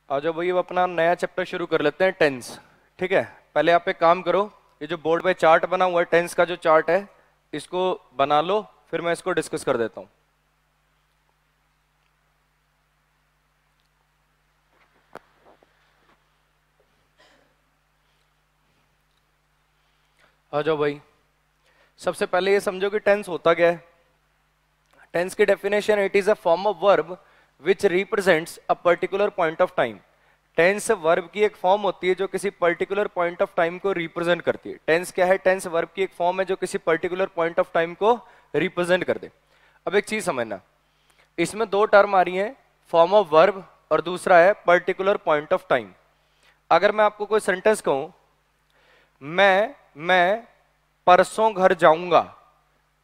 आ जाओ भाई, अब अपना नया चैप्टर शुरू कर लेते हैं, टेंस। ठीक है, पहले आप एक काम करो, ये जो बोर्ड पे चार्ट बना हुआ है टेंस का जो चार्ट है, इसको बना लो, फिर मैं इसको डिस्कस कर देता हूँ। आ जाओ भाई, सबसे पहले ये समझो कि टेंस होता क्या है। टेंस की definition, it is a form of verb which represents a particular point of time. Tense verb की एक फॉर्म होती है जो किसी पर्टिकुलर पॉइंट ऑफ टाइम को रिप्रेजेंट करती है। टेंस क्या है? टेंस वर्ब की एक फॉर्म है जो किसी पर्टिकुलर पॉइंट ऑफ टाइम को रिप्रेजेंट कर दे। अब एक चीज समझना, इसमें दो टर्म आ रही हैं, फॉर्म ऑफ वर्ब और दूसरा है पर्टिकुलर पॉइंट ऑफ टाइम। अगर मैं आपको कोई सेंटेंस कहूं, मैं परसों घर जाऊंगा,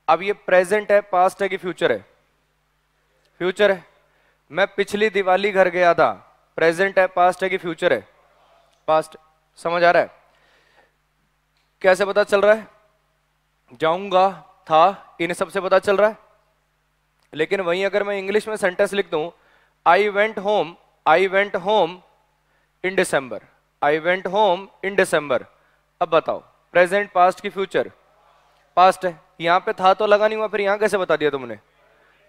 अब ये प्रेजेंट है, पास्ट है कि फ्यूचर है? फ्यूचर है। मैं पिछली दिवाली घर गया था, प्रेजेंट है, पास्ट है कि फ्यूचर है? पास्ट। समझ आ रहा है? कैसे पता चल रहा है? जाऊंगा, था, इन सबसे पता चल रहा है। लेकिन वहीं अगर मैं इंग्लिश में सेंटेंस लिख दूं, I went home in December, I went home in December, अब बताओ प्रेजेंट, पास्ट की फ्यूचर? पास्ट है। यहां पे था तो लगा नहीं हुआ, फिर यहां कैसे बता दिया तुमने?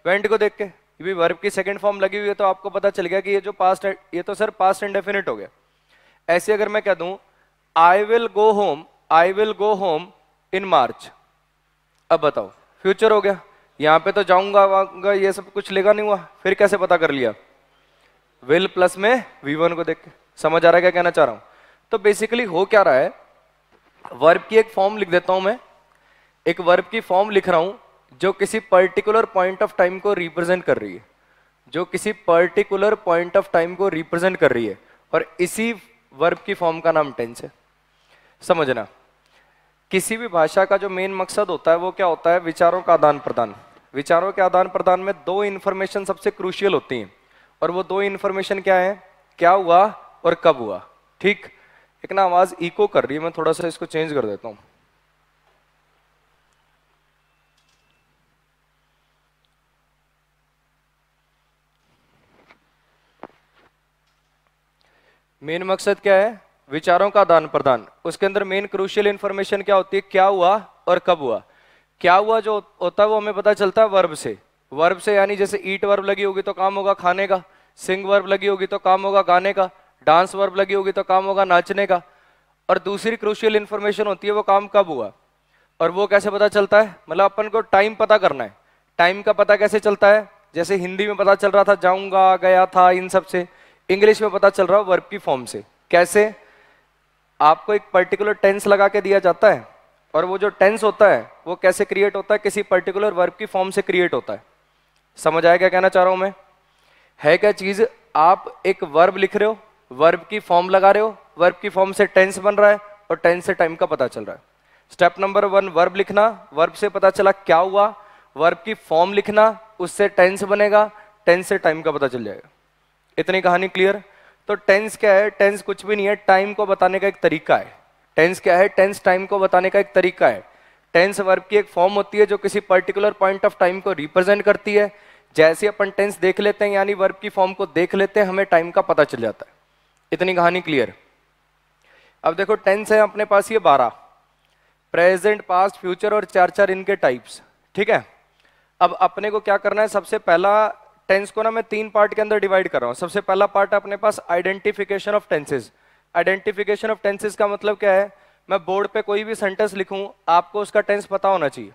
वेंट को देख के। ये भी वर्ब की सेकंड फॉर्म लगी हुई है, तो आपको पता चल गया कि ये जो पास्ट है ये तो सर पास्ट इंडेफिनिट हो गया। ऐसे अगर मैं कह दूं आई विल गो होम इन मार्च, अब बताओ फ्यूचर हो गया। यहां पे तो जाऊंगा ये सब कुछ लेगा नहीं हुआ, फिर कैसे पता कर लिया? विल प्लस में V1 को देख के। समझ आ रहा है क्या कहना चाह रहा हूं? तो बेसिकली हो क्या रहा है, वर्ब की एक फॉर्म लिख देता हूं मैं, एक वर्ब की फॉर्म लिख रहा हूं जो किसी पर्टिकुलर पॉइंट ऑफ टाइम को रिप्रेजेंट कर रही है, जो किसी पर्टिकुलर पॉइंट ऑफ टाइम को रिप्रेजेंट कर रही है, और इसी वर्ब की फॉर्म का नाम टेंस है। समझना, किसी भी भाषा का जो मेन मकसद होता है वो क्या होता है? विचारों का आदान प्रदान। विचारों के आदान प्रदान में दो इंफॉर्मेशन सबसे क्रूशियल होती हैं, और वो दो इंफॉर्मेशन क्या है? क्या हुआ और कब हुआ। ठीक, एक ना आवाज इको कर रही है, मैं थोड़ा सा इसको चेंज कर देता हूं। मेन मकसद क्या है? विचारों का आदान प्रदान। उसके अंदर मेन क्रूशियल इंफॉर्मेशन क्या होती है? क्या हुआ और कब हुआ। क्या हुआ जो होता है वो हमें पता चलता है वर्ब से। वर्ब से यानी जैसे ईट वर्ब लगी होगी तो काम होगा खाने का, सिंग वर्ब लगी होगी तो काम होगा गाने का, डांस वर्ब लगी होगी तो काम होगा नाचने का। और दूसरी क्रूशियल इंफॉर्मेशन होती है वो काम कब हुआ, और वो कैसे पता चलता है? मतलब अपन को टाइम पता करना है। टाइम का पता कैसे चलता है? जैसे हिंदी में पता चल रहा था जाऊंगा, गया था, इन सब से, इंग्लिश में पता चल रहा है वर्ब की फॉर्म से। कैसे? आपको एक पर्टिकुलर टेंस लगा के दिया जाता है, और वो जो टेंस होता है वो कैसे क्रिएट होता है? किसी पर्टिकुलर वर्ब की फॉर्म से क्रिएट होता है। समझ आया क्या कहना चाह रहा हूं मैं? है क्या चीज? आप एक वर्ब लिख रहे हो, वर्ब की फॉर्म लगा रहे हो, वर्ब की फॉर्म से टेंस बन रहा है, और टेंस से टाइम का पता चल रहा है। स्टेप नंबर 1 वर्ब लिखना, वर्ब से पता चला क्या हुआ, वर्ब की फॉर्म लिखना, उससे टेंस बनेगा, टेंस से टाइम का पता चल जाएगा। इतनी कहानी क्लियर? तो टेंस क्या है? टेंस कुछ भी नहीं है, टाइम को बताने का एक तरीका है। टेंस क्या है? टेंस टाइम को बताने का एक तरीका है। टेंस वर्ब की एक फॉर्म होती है जो किसी पर्टिकुलर पॉइंट ऑफ टाइम को रिप्रेजेंट करती है। जैसे अपन टेंस देख लेते हैं यानी वर्ब की फॉर्म को देख लेते हैं, हमें टाइम का पता चल जाता है। इतनी कहानी क्लियर? अब देखो टेंस है अपने पास ये 12, प्रेजेंट, पास्ट, फ्यूचर और चार चार इनके टाइप्स। ठीक है, अब अपने को क्या करना है? सबसे पहला, टेंस को ना मैं 3 पार्ट के अंदर डिवाइड कर रहा हूं। सबसे पहला पार्ट है अपने पास identification of tenses. Identification of tenses का मतलब क्या है? मैं बोर्ड पे कोई भी सेंटेंस लिखूं, आपको उसका टेंस पता होना चाहिए।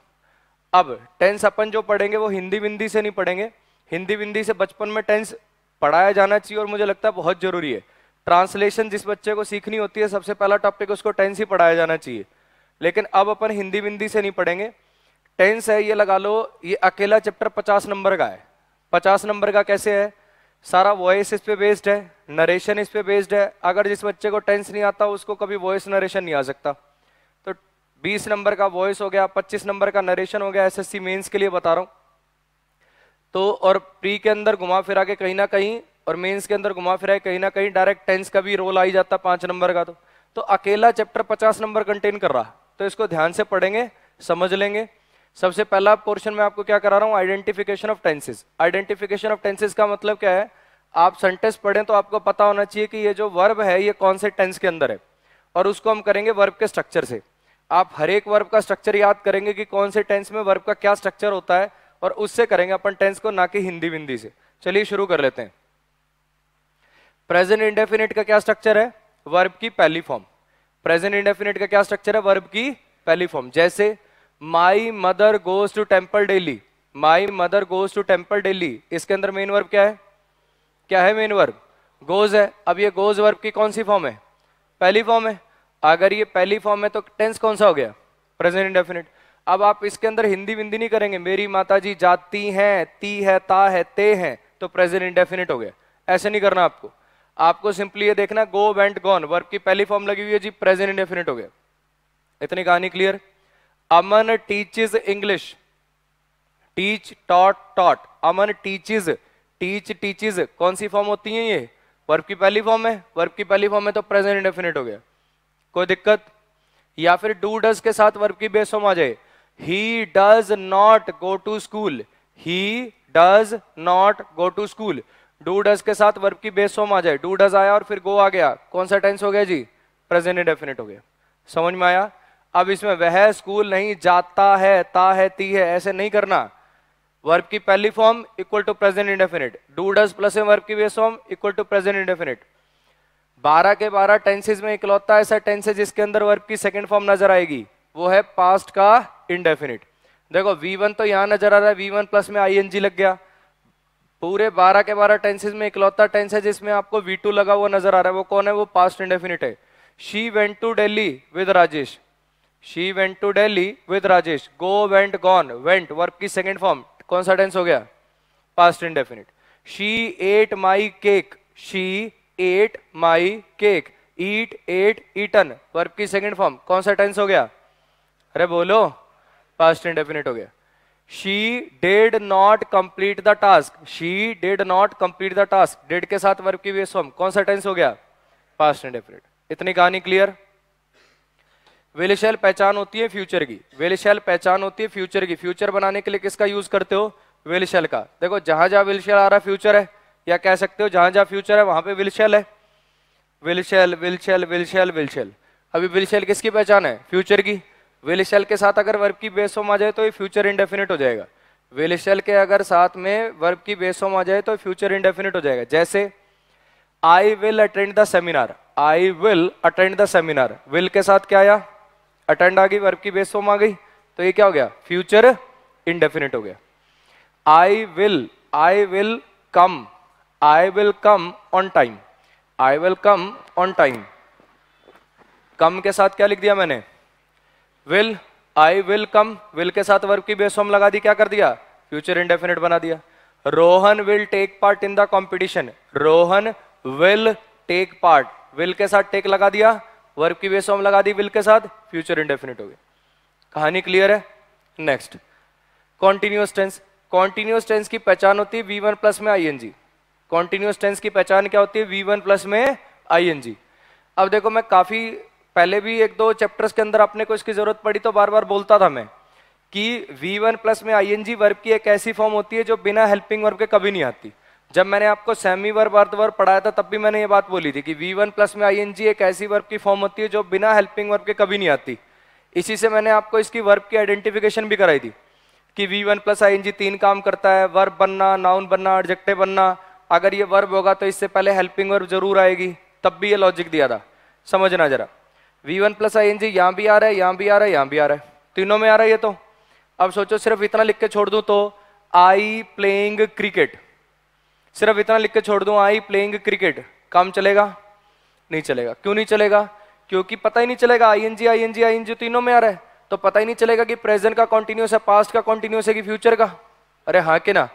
अब टेंस अपन जो पढ़ेंगे वो हिंदी विंदी से नहीं पढ़ेंगे। हिंदी विंदी से बचपन में टेंस पढ़ाया जाना चाहिए, और मुझे लगता है बहुत जरूरी है। ट्रांसलेशन जिस बच्चे को सीखनी होती है, सबसे पहला टॉपिक उसको टेंस ही पढ़ाया जाना चाहिए। लेकिन अब अपन हिंदी विंदी से नहीं पढ़ेंगे। टेंस है, ये लगा लो, ये अकेला चैप्टर 50 नंबर का है। 50 नंबर का कैसे है? सारा वॉइस इस पे बेस्ड है, नरेशन इस पे बेस्ड है। अगर जिस बच्चे को टेंस नहीं आता उसको कभी वॉइस नरेशन नहीं आ सकता। तो 20 नंबर का वॉइस हो गया, 25 नंबर का नरेशन हो गया। एसएससी मेंस के लिए बता रहा हूं। तो और प्री के अंदर घुमा फिरा के कहीं ना कहीं, और मेंस के अंदर घुमा फिरा के कहीं ना कहीं डायरेक्ट टेंस का भी रोल आ ही जाता 5 नंबर का। तो अकेला चैप्टर 50 नंबर कंटेन कर रहा, तो इसको ध्यान से पढ़ेंगे, समझ लेंगे। सबसे पहला पोर्शन में आपको क्या करा रहा हूं? Identification of tenses. Identification of tenses का मतलब क्या है? आप सेंटेंस पढ़ें तो आपको पता होना चाहिए कि ये जो वर्ब है ये कौन से टेंस के अंदर है, और उसको हम करेंगे वर्ब के स्ट्रक्चर से। आप हर एक वर्ब का स्ट्रक्चर याद करेंगे कि कौन से टेंस में वर्ब का क्या स्ट्रक्चर होता है, और उससे करेंगे अपन टेंस को, ना कि हिंदी विंदी से। चलिए शुरू कर लेते हैं। प्रेजेंट इंडेफिनिट का क्या स्ट्रक्चर है? वर्ब की पहली फॉर्म। प्रेजेंट इंडेफिनिट का क्या स्ट्रक्चर है? वर्ब की पहली फॉर्म। जैसे my mother goes to temple daily, my mother goes to temple daily, इसके अंदर मेन वर्ब क्या है? क्या है मेन वर्ब? गोज है। अब ये गोज वर्ब की कौन सी फॉर्म है? पहली फॉर्म है। अगर ये पहली फॉर्म है तो टेंस कौन सा हो गया? Present indefinite. अब आप इसके अंदर हिंदी विंदी नहीं करेंगे, मेरी माताजी जाती हैं, ती है, ता है, ते हैं, तो प्रेजेंट इंडेफिनिट हो गया। ऐसे नहीं करना आपको, आपको सिंपली ये देखना गो, वेंट, गॉन, वर्ब की पहली फॉर्म लगी हुई है जी, प्रेजेंट इंडेफिनिट हो गया। इतनी कहानी clear? Aman teaches English, teach, taught, taught. Aman teaches, teach, teaches, कौन सी फॉर्म होती है? ये वर्ब की पहली फॉर्म है। वर्ब की पहली फॉर्म है तो प्रेजेंट इंडेफिनिट हो गया। कोई दिक्कत? या फिर डू डज के साथ वर्ब की बेस फॉर्म आ जाए, he does not go to school, he does not go to school, do does के साथ वर्ब की बेस फॉर्म आ जाए, डू डज आया और फिर गो आ गया, कौन सा टेंस हो गया जी? प्रेजेंट इंडेफिनिट हो गया। समझ में आया? अब इसमें वह स्कूल नहीं जाता है, ता है, ती है, ऐसे नहीं करना। वर्ब की पहली form equal to present indefinite, do does plus verb की base form equal to present indefinite. 12 के 12 टेंसेज में इकलौता ऐसा टेंस है जिसके अंदर वर्ब की सेकंड फॉर्म नजर आएगी, वो है पास्ट का इंडेफिनिट। देखो V1 तो यहां नजर आ रहा है, V1 प्लस में ING लग गया। पूरे 12 के 12 टेंसेज में इकलौता टेंस है जिसमें आपको V2 लगा हुआ नजर आ रहा है, वो कौन है? वो पास्ट इंडेफिनिट है। She went to Delhi with Rajesh, she went to Delhi with Rajesh, go, went, gone, went verb की सेकंड फॉर्म, कौन सा टेंस हो गया? Past indefinite. She ate my cake, she ate my cake, eat, ate, eaten verb की second form, कौन सा टेंस हो गया? अरे बोलो, पास्ट इंडेफिनिट हो गया। She did not complete the task, she did not complete the task, did के साथ वर्ब की बेस फॉर्म, कौन सा टेंस हो गया? Past indefinite. इतनी कहानी क्लियर? विल शैल पहचान होती है फ्यूचर की, विल शैल पहचान होती है फ्यूचर की। फ्यूचर बनाने के लिए किसका यूज करते हो? विल शैल का। देखो जहां जहां विल शैल आ रहा है फ्यूचर है, या कह सकते हो जहां जहां फ्यूचर है वहां पे विल शैल है। Will shell, will shell, will shell, will शैल। अभी विल शैल किसकी पहचान है? फ्यूचर की। विल शैल के साथ अगर वर्ब की बेस फॉर्म आ जाए तो ये फ्यूचर इंडेफिनिट हो जाएगा। विल शैल के अगर साथ में वर्ब की बेस फॉर्म आ जाए तो फ्यूचर इंडेफिनिट हो जाएगा। जैसे आई will attend the seminar, I will attend the seminar, will के साथ क्या आया? अटेंड आ गई, वर्ब की बेस फॉर्म आ गई, तो ये क्या हो गया? फ्यूचर इंडेफिनिट हो गया। I will come, I will come on time, I will come on time, come के साथ क्या लिख दिया मैंने? Will, I will come, will के साथ वर्ब की बेस फॉर्म लगा दी, क्या कर दिया? फ्यूचर इंडेफिनिट बना दिया। Rohan will take part in the competition, Rohan will take part, will के साथ टेक लगा दिया, वर्ब की बेस फॉर्म लगा दी विल के साथ, फ्यूचर इंडेफिनिट हो गया। कहानी क्लियर है? Next, continuous tense. Continuous tense की पहचान होती है V1 प्लस में ING। कॉन्टिन्यूअस टेंस की पहचान क्या होती है? V1 प्लस में ING। अब देखो मैं काफी पहले भी एक दो चैप्टर्स के अंदर अपने को इसकी जरूरत पड़ी तो बार बार बोलता था मैं कि V1 प्लस में ING वर्ब की एक ऐसी फॉर्म होती है जो बिना हेल्पिंग वर्ब के कभी नहीं आती। जब मैंने आपको सेमी वर्ब, अर्ध वर्ब पढ़ाया था तब भी मैंने ये बात बोली थी कि V1 प्लस में ING एक ऐसी वर्ब की फॉर्म होती है जो बिना हेल्पिंग वर्ब के कभी नहीं आती। इसी से मैंने आपको इसकी वर्ब की आइडेंटिफिकेशन भी कराई थी कि V1 प्लस ING 3 काम करता है, वर्ब बनना, नाउन बनना, एडजेक्टिव बनना। अगर ये वर्ब होगा तो इससे पहले हेल्पिंग वर्ब जरूर आएगी, तब भी ये लॉजिक दिया था। समझना जरा, V1 प्लस ING यहाँ भी आ रहा है, यहाँ भी आ रहा है, यहाँ भी आ रहा है, तीनों में आ रहा है ये तो। अब सोचो सिर्फ इतना लिख के छोड़ दूं तो आई प्लेइंग क्रिकेट, सिर्फ इतना लिख के छोड़ दूं आई प्लेइंग क्रिकेट, काम चलेगा? नहीं चलेगा। क्यों नहीं चलेगा? क्योंकि पता ही नहीं चलेगा ING तीनों में आ रहा है, तो पता ही नहीं चलेगा कि प्रेजेंट का कॉन्टिन्यूस है, पास्ट का कॉन्टिन्यूस है कि फ्यूचर का। अरे हाँ कि ना।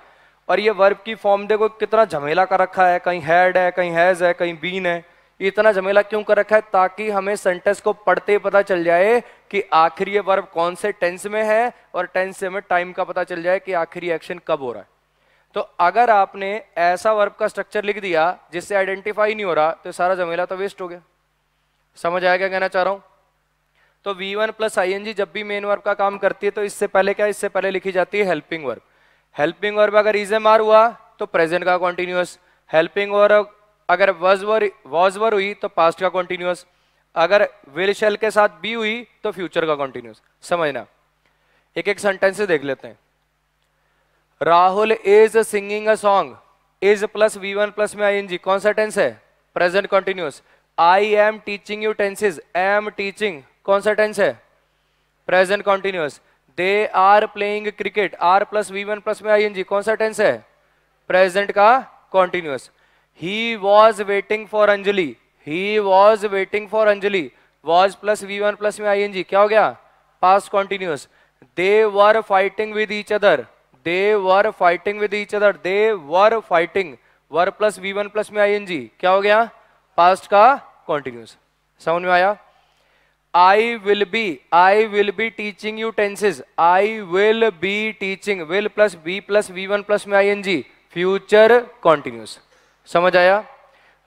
और ये वर्ब की फॉर्म देखो कितना झमेला कर रखा है, कहीं हैड है, कहीं हैज है, कहीं बीन है। ये इतना झमेला क्यों कर रखा है? ताकि हमें सेंटेंस को पढ़ते ही पता चल जाए कि आखिर ये वर्ब कौन से टेंस में है, और टेंस से हमें टाइम का पता चल जाए कि आखिरी एक्शन कब हो रहा है। तो अगर आपने ऐसा वर्ब का स्ट्रक्चर लिख दिया जिससे आइडेंटिफाई नहीं हो रहा तो सारा झमेला तो वेस्ट हो गया। समझ आया क्या कहना चाह रहा हूं? तो V1 प्लस ING जब भी मेन वर्ब का काम करती है तो इससे पहले क्या, इससे पहले लिखी जाती है हेल्पिंग वर्ब। हेल्पिंग वर्ब अगर इज एम आर हुआ तो प्रेजेंट का कॉन्टिन्यूअस, हेल्पिंग वर्ब अगर वॉज वर हुई तो पास्ट का कॉन्टिन्यूअस, अगर विल शैल के साथ बी हुई तो फ्यूचर का कॉन्टिन्यूअस। समझना, एक एक सेंटेंस से देख लेते हैं। Rahul is singing a song, is plus V1 plus में ING, कौन सा टेंस है? Present continuous. I am teaching you tenses, am teaching कौन सा टेंस है? Present continuous. They are playing cricket, are plus V1 plus में ING, कौन सा टेंस है? प्रेजेंट का continuous. He was waiting for Anjali, he was waiting for Anjali, was plus V1 plus में ING, क्या हो गया? Past continuous. They were fighting with each other, they were fighting with each other, they were fighting, were plus V1 plus में ING, क्या हो गया? Past का continuous. समझ में आया? I will be teaching you tenses, I will be teaching, will plus B plus V1 plus में ING, future continuous। समझ आया?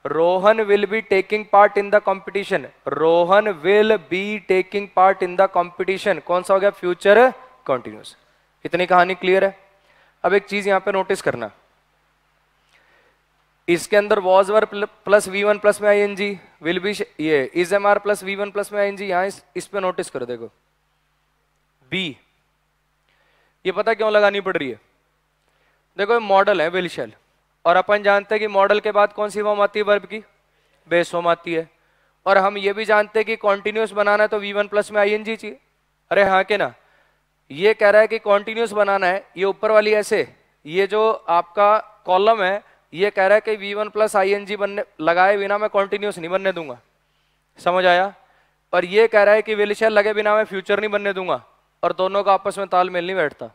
Rohan will be taking part in the competition, Rohan will be taking part in the competition, कौन सा हो गया? Future continuous. इतनी कहानी clear है? अब एक चीज यहां पे नोटिस करना, इसके अंदर was were plus V1 plus में ING, विल बी, ये is MR plus V1 plus में ING, यहां इस पे नोटिस करो, देखो बी, ये पता क्यों लगानी पड़ रही है? देखो ये मॉडल है विल शैल, और अपन जानते हैं कि मॉडल के बाद कौन सी फॉर्म आती है वर्ब की? बेस फॉर्म आती है। और हम ये भी जानते हैं कि कॉन्टिन्यूस बनाना है तो V1 प्लस में ING चाहिए। अरे हाँ के ना, ये कह रहा है कि कॉन्टिन्यूस बनाना है, ये ऊपर वाली ऐसे, ये जो आपका कॉलम है ये कह रहा है कि V1 प्लस ING बनने लगाए बिना मैं कॉन्टिन्यूस नहीं बनने दूंगा। समझ आया? और ये कह रहा है कि विल शैल लगे बिना मैं फ्यूचर नहीं बनने दूंगा, और दोनों का आपस में तालमेल नहीं बैठता।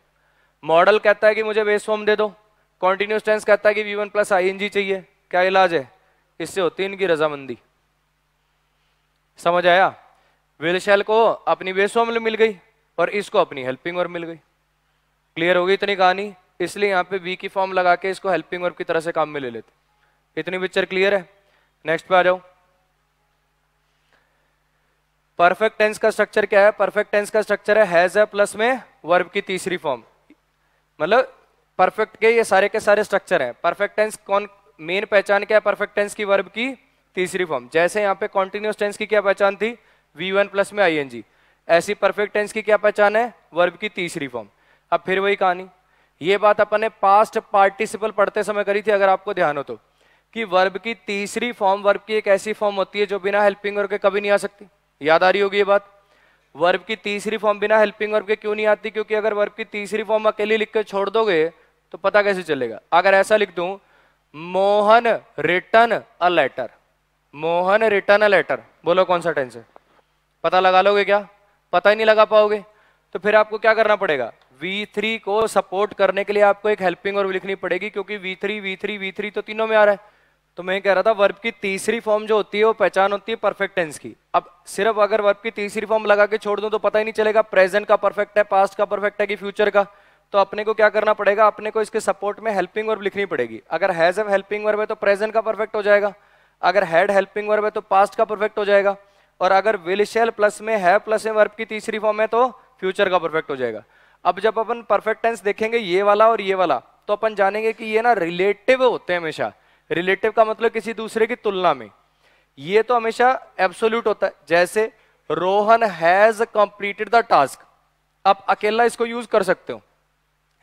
मॉडल कहता है कि मुझे बेस फॉर्म दे दो, कॉन्टिन्यूस टेंस कहता है कि V1 प्लस ING चाहिए। क्या इलाज है? इससे होती है इनकी रजामंदी। समझ आया? विल शैल को अपनी बेस फॉर्म मिल गई और इसको अपनी हेल्पिंग वर्ब मिल गई। क्लियर हो गई इतनी कहानी? इसलिए यहाँ पे बी की फॉर्म लगा के इसको हेल्पिंग वर्ब की तरह से काम में ले लेते। इतनी पिक्चर क्लियर है? नेक्स्ट पे आ जाओ। परफेक्ट टेंस का स्ट्रक्चर क्या है? परफेक्ट टेंस का स्ट्रक्चर है हैज है प्लस में वर्ब की तीसरी फॉर्म। मतलब परफेक्ट के ये सारे के सारे स्ट्रक्चर है। परफेक्ट टेंस कौन मेन पहचान क्या है? परफेक्ट टेंस की वर्ब की तीसरी फॉर्म। जैसे यहाँ पे कॉन्टिन्यूअस टेंस की क्या पहचान थी? V1 प्लस में ING। ऐसी परफेक्ट टेंस की क्या पहचान है? वर्ब की तीसरी फॉर्म। अब फिर वही कहानी, ये बात अपन ने पास्ट पार्टिसिपल पढ़ते समय करी थी, अगर आपको ध्यान हो तो, कि वर्ब की तीसरी फॉर्म वर्ब की एक ऐसी फॉर्म होती है जो बिना हेल्पिंग वर्ब के कभी नहीं आ सकती। याद आ रही होगी ये बात? वर्ब की तीसरी फॉर्म बिना हेल्पिंग वर्ब के क्यों नहीं आती? क्योंकि अगर वर्ब की तीसरी फॉर्म अकेली लिख के छोड़ दोगे तो पता कैसे चलेगा? अगर ऐसा लिख दूं, Mohan return a letter, Mohan return a letter, बोलो कौन सा टेंस है? पता लगा लोगे क्या? पता ही नहीं लगा पाओगे। तो फिर आपको क्या करना पड़ेगा? V3 को सपोर्ट करने के लिए आपको एक हेल्पिंग वर्ब लिखनी पड़ेगी, क्योंकि V3 तो तीनों में आ रहा है। तो मैं कह रहा था वर्ब की तीसरी फॉर्म जो होती है वो पहचान होती है परफेक्ट टेंस की। अब सिर्फ अगर वर्ब की तीसरी फॉर्म लगा के छोड़ दूं तो पता ही नहीं चलेगा प्रेजेंट का परफेक्ट है, पास्ट का परफेक्ट है कि फ्यूचर का। तो अपने को क्या करना पड़ेगा? अपने को इसके सपोर्ट में हेल्पिंग वर्ब लिखनी पड़ेगी। अगर हैज हेल्पिंग वर्ब है तो प्रेजेंट का परफेक्ट हो जाएगा, अगर हैड हेल्पिंग वर्ब है तो पास्ट का परफेक्ट हो जाएगा, और अगर विल शैल प्लस में है प्लस में वर्ब की तीसरी फॉर्म है तो फ्यूचर का परफेक्ट हो जाएगा। अब जब अपन परफेक्ट टेंस देखेंगे ये वाला और ये वाला, तो अपन जानेंगे कि ये ना रिलेटिव होते हैं हमेशा। रिलेटिव का मतलब किसी दूसरे की तुलना में। ये तो हमेशा एब्सोल्यूट होता है। जैसे Rohan has completed the task, आप अकेला इसको यूज कर सकते हो,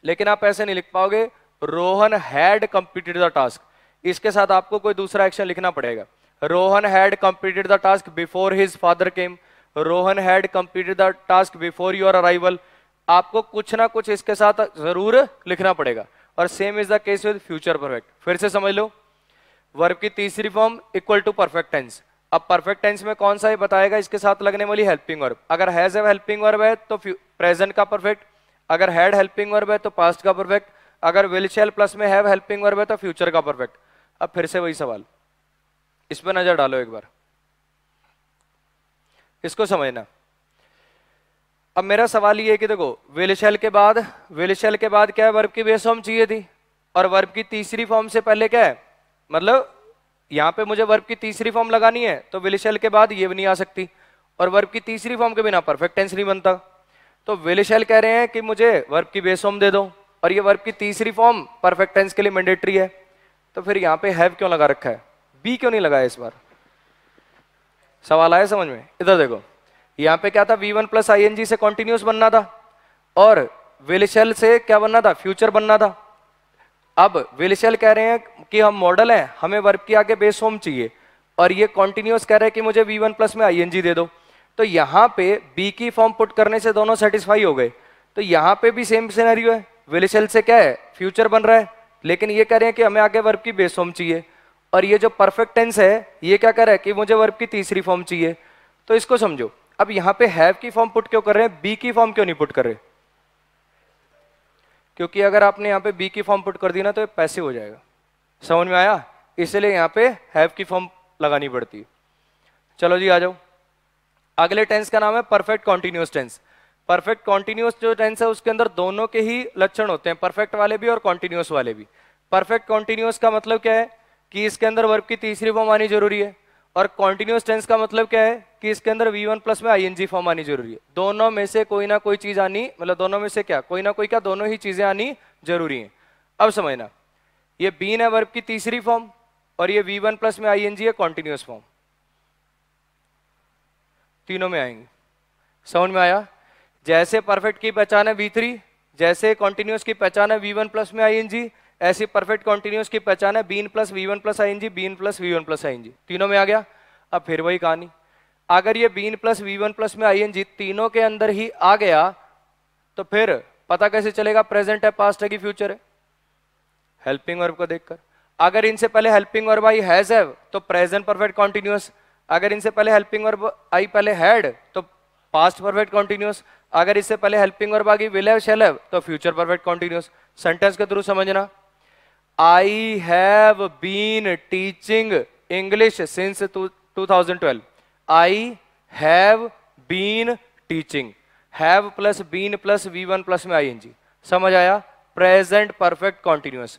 लेकिन आप ऐसे नहीं लिख पाओगे Rohan had completed the task. इसके साथ आपको कोई दूसरा एक्शन लिखना पड़ेगा। Rohan had completed the task before his father came, Rohan had completed the task before your arrival. आपको कुछ ना कुछ इसके साथ जरूर लिखना पड़ेगा। और same is the case with future perfect. फिर से समझ लो, वर्ब की तीसरी form equal to perfect tense. अब परफेक्ट टेंस में कौन सा है बताएगा? इसके साथ लगने वाली हेल्पिंग वर्ब। अगर हैज हेल्पिंग वर्ब है तो प्रेजेंट का परफेक्ट, अगर हैड हेल्पिंग वर्ब है तो पास्ट का परफेक्ट, अगर विल शैल प्लस में हैव हेल्पिंग वर्ब है तो फ्यूचर का परफेक्ट। अब फिर से वही सवाल, इस पर नजर डालो एक बार, इसको समझना। अब मेरा सवाल ये है कि देखो विल शैल के बाद क्या है? वर्ब की बेस फॉर्म चाहिए थी, और वर्ब की तीसरी फॉर्म से पहले क्या है? मतलब यहां पे मुझे वर्ब की तीसरी फॉर्म लगानी है तो विल शैल के बाद ये भी नहीं आ सकती, और वर्ब की तीसरी फॉर्म के बिना परफेक्ट टेंस नहीं बनता। तो विल शैल कह रहे हैं कि मुझे वर्ब की बेस फॉर्म दे दो, और ये वर्ब की तीसरी फॉर्म परफेक्ट टेंस के लिए मैंडेटरी है। तो फिर यहाँ पे हैव क्यों लगा रखा है, बी क्यों नहीं लगाया इस बार? सवाल आया समझ में? इधर देखो, यहाँ पे क्या था, V1 प्लस ING से कॉन्टिन्यूस बनना था और विल शैल से क्या बनना था, फ्यूचर बनना था। अब विल शैल कह रहे हैं कि हम मॉडल हैं, हमें वर्ब की आगे बेस फॉर्म चाहिए, और ये कॉन्टिन्यूस कह रहे हैं कि मुझे V1 प्लस में ING दे दो। तो यहाँ पे बी की फॉर्म पुट करने से दोनों सेटिस्फाई हो गए। तो यहाँ पे भी सेम सिनेरियो है, विल शैल से क्या है, फ्यूचर बन रहा है, लेकिन ये कह रहे हैं कि हमें आगे वर्ब की बेस फॉर्म चाहिए। और ये जो परफेक्ट टेंस है ये क्या कर रहा है कि मुझे वर्ब की तीसरी फॉर्म चाहिए। तो इसको समझो, अब यहाँ पे हैव की फॉर्म पुट क्यों कर रहे हैं, बी की फॉर्म क्यों नहीं पुट कर रहे? क्योंकि अगर आपने यहाँ पे बी की फॉर्म पुट कर दी ना तो ये पैसिव हो जाएगा। समझ में आया? इसलिए यहाँ पे हैव की फॉर्म लगानी पड़ती है। चलो जी आ जाओ, अगले टेंस का नाम है perfect continuous tense. Perfect continuous जो टेंस है उसके अंदर दोनों के ही लक्षण होते हैं, परफेक्ट वाले भी और कॉन्टिन्यूस वाले भी। परफेक्ट कॉन्टिन्यूस का मतलब क्या है कि इसके अंदर वर्ब की तीसरी फॉर्म आनी जरूरी है, और कॉन्टिन्यूस टेंस का मतलब क्या है कि इसके अंदर V1 प्लस में ING फॉर्म आनी जरूरी है। दोनों में से कोई ना कोई चीज आनी, मतलब दोनों में से क्या, कोई ना कोई क्या, दोनों ही चीजें आनी जरूरी हैं। अब समझना, ये बीन है वर्ब की तीसरी फॉर्म और ये V1 प्लस में ING है कॉन्टिन्यूस फॉर्म, तीनों में आएंगे। समझ में आया? जैसे परफेक्ट की पहचान है V3, जैसे कॉन्टिन्यूस की पहचान है V1 प्लस में ING, ऐसी परफेक्ट कॉन्टिन्यूस की पहचान है been plus V1 plus ING, been plus V1 plus ING, तीनों में आ गया। अब फिर वही कहानी, अगर ये बीन प्लस V1 प्लस में ING तीनों के अंदर ही आ गया तो फिर पता कैसे चलेगा प्रेजेंट है, पास्ट है कि फ्यूचर है? हेल्पिंग वर्ब को देखकर। अगर इनसे पहले helping verb I has have तो प्रेजेंट परफेक्ट कॉन्टिन्यूस, अगर इनसे पहले हेल्पिंग वर्ब आई पहले हैड तो पास्ट परफेक्ट कॉन्टिन्यूस, अगर इससे पहले हेल्पिंग वर्ब आ गई विल हैव शैल हैव तो फ्यूचर परफेक्ट कॉन्टिन्यूस। सेंटेंस के थ्रू समझना, I have been teaching English since 2012. I have been teaching. Have plus been plus V1 plus में ING, समझ आया? Present perfect continuous.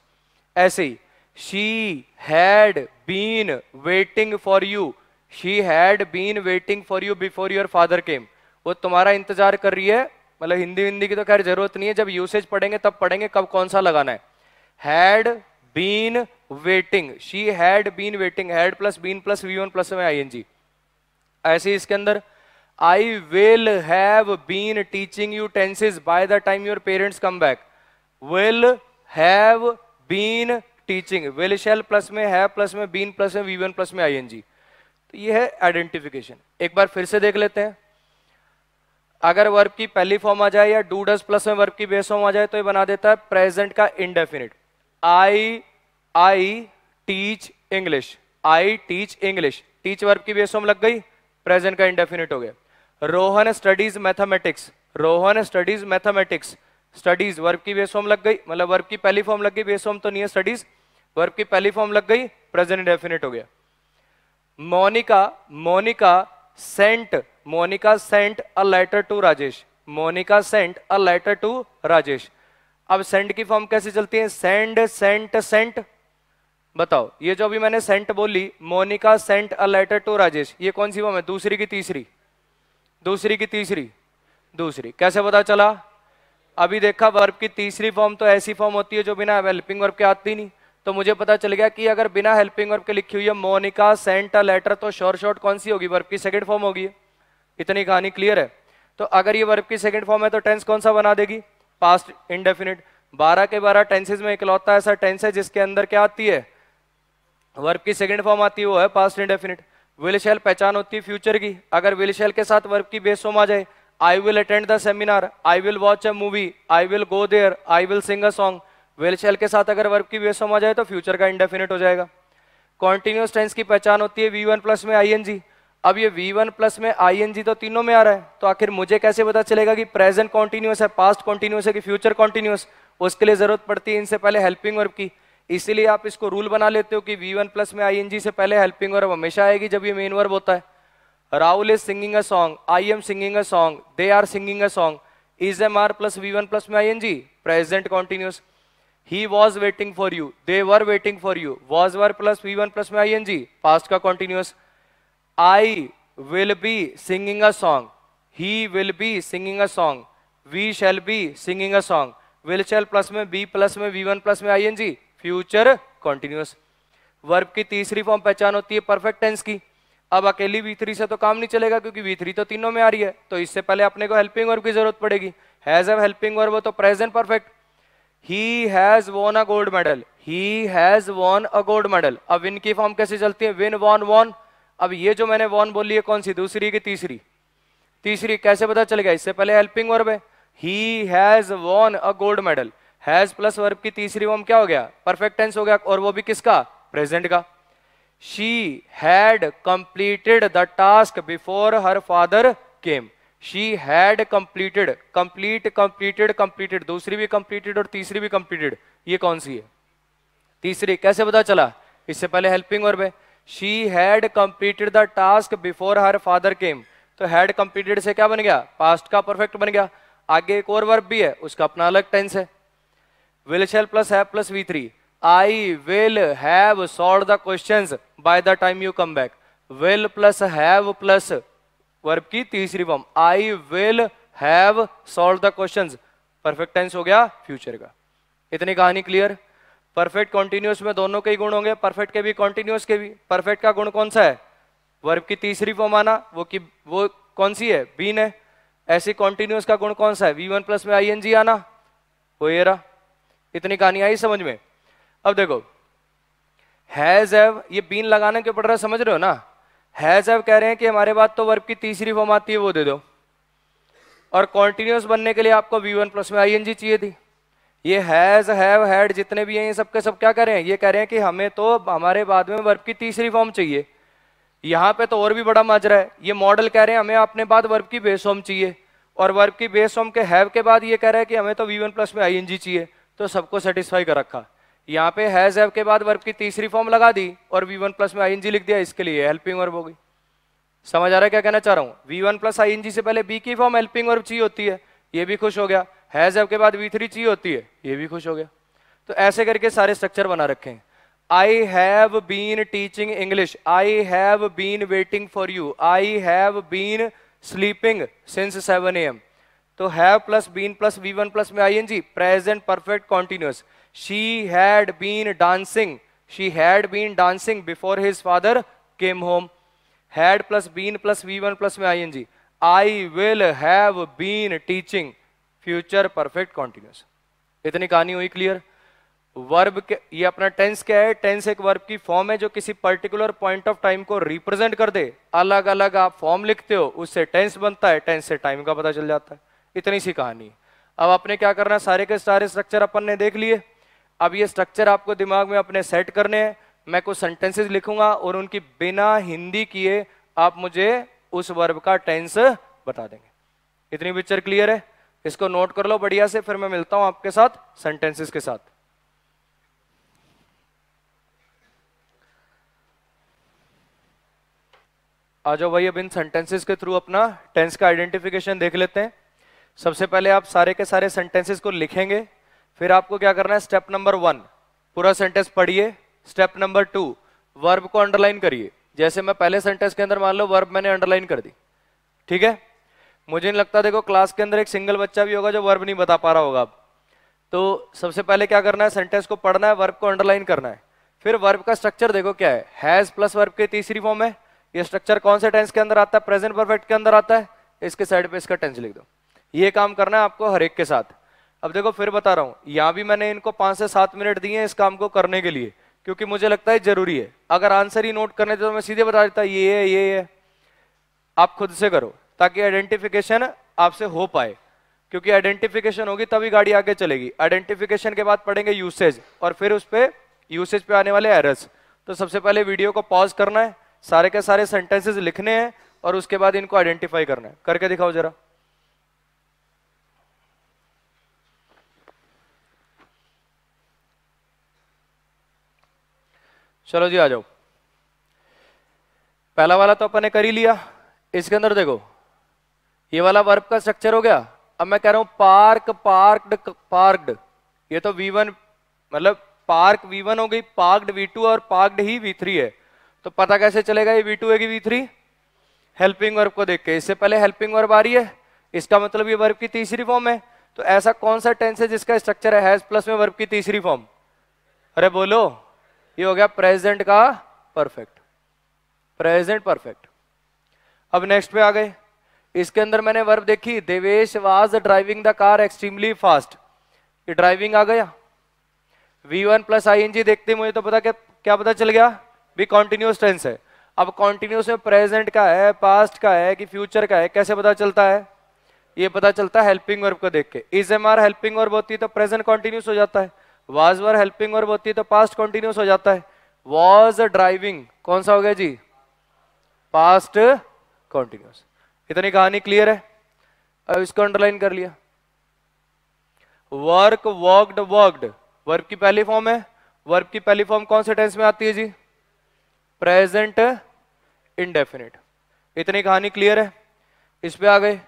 ऐसे ही she had been waiting for you. She had been waiting for you before your father came. वो तुम्हारा इंतजार कर रही है, मतलब हिंदी की तो खैर जरूरत नहीं है, जब यूसेज पढ़ेंगे तब पढ़ेंगे कब कौन सा लगाना है। had been waiting, she had been waiting, had plus been plus V1 plus में ING। ऐसे इसके अंदर I will have been teaching you tenses by the time your parents come back। will have been teaching, will shall plus में have plus में been plus में V1 plus में ING। तो ये है आइडेंटिफिकेशन। एक बार फिर से देख लेते हैं, अगर वर्ब की पहली फॉर्म आ जाए या डू डज प्लस में वर्ब की बेस फॉर्म आ जाए तो ये बना देता है प्रेजेंट का indefinite. I teach English, I teach English, teach verb की बेस फॉर्म लग गई, प्रेजेंट का इंडेफिनिट हो गया। Rohan studies mathematics, Rohan studies mathematics, studies verb की बेस फॉर्म लग गई, मतलब वर्ब की पहली फॉर्म लग गई, बेस फॉर्म तो नहीं है स्टडीज, वर्ब की पहली फॉर्म लग गई, प्रेजेंट इंडेफिनिट हो गया। Monica sent a letter to Rajesh, Monica sent a letter to Rajesh. अब सेंड की फॉर्म कैसे चलती है, सेंड सेंट सेंट। बताओ ये जो भी मैंने सेंट बोली, Monica sent a letter to Rajesh, ये कौन सी फॉर्म है, दूसरी की तीसरी, दूसरी की तीसरी, दूसरी। कैसे पता चला? अभी देखा वर्ब की तीसरी फॉर्म तो ऐसी फॉर्म होती है जो बिना हेल्पिंग वर्ब के आती नहीं, तो मुझे पता चल गया कि अगर बिना हेल्पिंग वर्ब के लिखी हुई है मोनिका सेंट अ लेटर तो शॉर्ट कौन सी होगी, वर्ब की सेकंड फॉर्म होगी। इतनी कहानी क्लियर है? तो अगर ये वर्ब की सेकंड फॉर्म है तो टेंस कौन सा बना देगी, पास्ट इंडेफिनिट। 12 के 12 टेंसेज में इकलौता ऐसा टेंस है जिसके अंदर क्या आती है, वर्ब की सेकंड फॉर्म आती है, वो है पास्ट इंडेफिनिट। विल शैल पहचान होती है फ्यूचर की, अगर विल शैल के साथ वर्ब की बेस फॉर्म आ जाए, I will attend the seminar, I will watch a movie, I will go there, I will sing a song, will shall के साथ अगर वर्ब की बेस फॉर्म आ जाए तो फ्यूचर का इंडेफिनिट हो जाएगा। कॉन्टिन्यूस टेंस की पहचान होती है V1 प्लस में ING। अब ये V1 प्लस में ING तो तीनों में आ रहा है, तो आखिर मुझे कैसे पता चलेगा कि प्रेजेंट कॉन्टिन्यूस है, पास्ट कॉन्टिन्यूस है कि फ्यूचर कॉन्टिन्यूस? उसके लिए जरूरत पड़ती है इनसे पहले हेल्पिंग वर्ब की। इसीलिए आप इसको रूल बना लेते हो कि V1 प्लस में ING से पहले हेल्पिंग वर्ब हमेशा आएगी जब ये मेन वर्ब होता है। Rahul is singing a song, I am singing a song, they are singing a song, is MR plus V1 plus में ING, present continuous. He was waiting for you, they were waiting for you, was were plus V1 plus में ING, past का continuous. I will be singing a song, he will be singing a song, we shall be singing a song, will shall plus में B plus में V1 plus में ING, future continuous. Verb की तीसरी form पहचान होती है perfect tense की। अब अकेली V3 से तो काम नहीं चलेगा क्योंकि V3 तो तीनों में आ रही है, तो इससे पहले अपने को हेल्पिंग वर्ब की जरूरत पड़ेगी। हैज हैव हेल्पिंग वर्ब हो तो present perfect. He has won a gold medal, he has won a gold medal. अब विन की फॉर्म कैसे चलती है? Win won won. अब ये जो मैंने वॉन बोली है कौन सी, दूसरी की तीसरी? तीसरी। कैसे पता चलेगा? इससे पहले हेल्पिंग वर्ब है, ही has won a gold medal. Has plus verb की तीसरी फॉर्म क्या हो गया? परफेक्ट टेंस हो गया, और वो भी किसका? प्रेजेंट का। She had completed the task before her father came. She had completed, complete completed completed, दूसरी भी कंप्लीटेड और तीसरी भी कंप्लीटेड। ये कौन सी है? तीसरी। कैसे पता चला? इससे पहले हेल्पिंग वर्ब है, she had completed the task before her father came. तो हैड कंप्लीटेड से क्या बन गया? पास्ट का परफेक्ट बन गया। आगे एक और वर्ब भी है, उसका अपना अलग टेंस है। Will shall plus have plus V3। I will have solve the questions by the time you come back. Will plus have plus verb की तीसरी form, I will have solve the questions, perfect tense हो गया future का। इतनी कहानी clear? Perfect continuous में दोनों के ही गुण होंगे, परफेक्ट के भी कॉन्टिन्यूअस के भी। परफेक्ट का गुण कौन सा है? वर्ब की तीसरी फॉर्म आना, वो कौन सी है? बीन है। ऐसी कॉन्टिन्यूअस का गुण कौन सा है? V1 प्लस में ING आना, वो ये रहा। इतनी कहानी आई समझ में? अब देखो हैज हैव, ये बीन लगाने के पड़ रहा है, समझ रहे हो ना? हैज हैव कह रहे हैं कि हमारे पास तो वर्ब की तीसरी फॉर्म आती है, वो दे दो, और कॉन्टिन्यूअस बनने के लिए आपको V1 प्लस में ING चाहिए थी। ये हैज हैव हैड जितने भी हैं ये सब के सब क्या कर रहे हैं? ये कह रहे हैं कि हमें तो हमारे बाद में वर्ब की तीसरी फॉर्म चाहिए। यहाँ पे तो और भी बड़ा माजरा है, ये मॉडल कह रहे हैं हमें अपने बाद वर्ब की बेस फॉर्म चाहिए, और वर्ब की बेस फॉर्म के हैव के बाद ये कह रहा है कि हमें तो V1 प्लस में ING चाहिए। तो सबको सेटिस्फाई कर रखा। यहाँ पे हैज हैव के बाद वर्ब की तीसरी फॉर्म लगा दी और V1 प्लस में ING लिख दिया, इसके लिए हेल्पिंग वर्ब हो गई। समझ आ रहा है क्या कहना चाह रहा हूँ? V1 प्लस ING से पहले बी की फॉर्म हेल्पिंग वर्ब चाहिए होती है, ये भी खुश हो गया। हैज हैव के बाद V3 चाहिए होती है, ये भी खुश हो गया। तो ऐसे करके सारे स्ट्रक्चर बना रखे हैं। I have been teaching English, I have been waiting for you, I have been sleeping since 7 AM। तो have plus been plus V1 plus में ING, present perfect continuous. She had been dancing, she had been dancing before his father came home. Had plus been plus V1 plus में ING, I will have been teaching, future perfect continuous. इतनी कहानी हुई clear? Verb के ये अपना tense क्या है? Tense एक वर्ब की फॉर्म है जो किसी पर्टिकुलर पॉइंट ऑफ टाइम को रिप्रेजेंट कर दे। अलग अलग आप फॉर्म लिखते हो, उससे टेंस बनता है, टेंस से टाइम का पता चल जाता है। इतनी सी कहानी। अब आपने क्या करना है? सारे के सारे स्ट्रक्चर अपन ने देख लिए। अब ये स्ट्रक्चर आपको दिमाग में अपने सेट करने हैं। मैं कुछ सेंटेंसेस लिखूंगा और उनकी बिना हिंदी किए आप मुझे उस वर्ब का टेंस बता देंगे। इतनी पिक्चर क्लियर है? इसको नोट कर लो बढ़िया से, फिर मैं मिलता हूं आपके साथ सेंटेंसेस के साथ। आ जाओ भाई, अब इन सेंटेंसेस के थ्रू अपना टेंस का आइडेंटिफिकेशन देख लेते हैं। सबसे पहले आप सारे के सारे सेंटेंसेस को लिखेंगे, फिर आपको क्या करना है? स्टेप नंबर 1 पूरा सेंटेंस पढ़िए। स्टेप नंबर 2 वर्ब को अंडरलाइन करिए। जैसे मैं पहले सेंटेंस के अंदर मान लो वर्ब मैंने अंडरलाइन कर दी, ठीक है? मुझे नहीं लगता देखो क्लास के अंदर एक सिंगल बच्चा भी होगा जो वर्ब नहीं बता पा रहा होगा। अब तो सबसे पहले क्या करना है? सेंटेंस को पढ़ना है, वर्ब को अंडरलाइन करना है। फिर वर्ब का स्ट्रक्चर देखो क्या है? हैज प्लस वर्ब की तीसरी फॉर्म है। ये स्ट्रक्चर कौन से टेंस के अंदर आता है? प्रेजेंट परफेक्ट के अंदर आता है। इसके साइड पे इसका टेंस लिख दो। ये काम करना है आपको हर एक के साथ। अब देखो फिर बता रहा हूं, यहां भी मैंने इनको 5 से 7 मिनट दिए हैं इस काम को करने के लिए, क्योंकि मुझे लगता है जरूरी है। अगर आंसर ही नोट करने थे तो मैं सीधे बता देता ये है, ये है। आप खुद से करो ताकि आइडेंटिफिकेशन आपसे हो पाए, क्योंकि आइडेंटिफिकेशन होगी तभी गाड़ी आगे चलेगी। आइडेंटिफिकेशन के बाद पढ़ेंगे यूसेज, और फिर उस पे यूसेज पे आने वाले एरर्स। तो सबसे पहले वीडियो को पॉज करना है, सारे के सारे सेंटेंसेस लिखने हैं, और उसके बाद इनको आइडेंटिफाई करना है। करके दिखाओ जरा। चलो जी आ जाओ। पहला वाला तो अपन ने कर ही लिया। इसके अंदर देखो ये वाला वर्ब का स्ट्रक्चर हो गया। अब मैं कह रहा हूं पार्क, पार्क्ड, पार्क्ड। ये तो V1 मतलब पार्क V1 हो गई, पार्क्ड V2 और पार्क्ड ही V3 है। तो पता कैसे चलेगा ये V2 है कि V3? हेल्पिंग वर्ब को देख के। इससे पहले हेल्पिंग वर्ब आ रही है, इसका मतलब ये वर्ब की तीसरी फॉर्म है। तो ऐसा कौन सा टेंस है जिसका स्ट्रक्चर है हैज प्लस में वर्ब की तीसरी फॉर्म? अरे बोलो, ये हो गया प्रेजेंट का परफेक्ट, प्रेजेंट परफेक्ट। अब नेक्स्ट पे आ गए, इसके अंदर मैंने वर्ब देखी, Devesh was driving the car extremely fast, ये ड्राइविंग आ गया। V1 प्लस ING देखते मुझे तो पता क्या पता चल गया भी कॉन्टिन्यूस टेंस है। अब कॉन्टिन्यूस में प्रेजेंट का है, पास्ट का है कि फ्यूचर का है, कैसे पता चलता है? ये पता चलता है हेल्पिंग वर्ब को देख के। इज MR हेल्पिंग वर्ब होती है तो प्रेजेंट कॉन्टिन्यूस हो जाता है, वाज वर हेल्पिंग वर्ब होती है तो पास्ट कॉन्टिन्यूस हो जाता है। वाज ड्राइविंग कौन सा हो गया जी? Past continuous. इतनी कहानी क्लियर है? अब इसको अंडरलाइन कर लिया। वर्क, वर्कड, वर्कड वर्ब की पहली फॉर्म है। वर्ब की पहली फॉर्म कौन से टेंस में आती है जी? Present indefinite. इतनी कहानी क्लियर है? इस पे आ गए।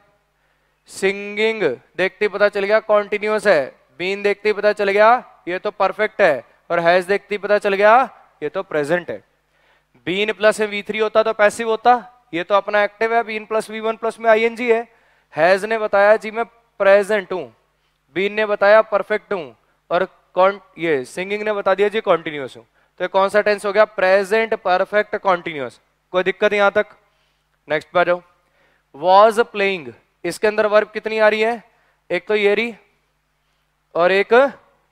सिंगिंग देखते ही पता चल गया कॉन्टिन्यूस है, बीन देखते ही पता चल गया ये तो परफेक्ट है, और हैज देखते ही पता चल गया ये तो प्रेजेंट है। बीन प्लस V3 होता तो पैसिव होता, ये तो अपना एक्टिव है। बीन प्लस V1 प्लस में ING है। हैज ने बताया जी मैं प्रेजेंट हूं, बीन ने बताया परफेक्ट हूं, और ये सिंगिंग ने बता दिया जी कॉन्टिन्यूस हूं। तो ये कौन सा टेंस हो गया? Present perfect continuous. कोई दिक्कत यहां तक? नेक्स्ट पे आ जाओ। वॉज प्लेइंग, इसके अंदर वर्ब कितनी आ रही है? एक तो येरी और एक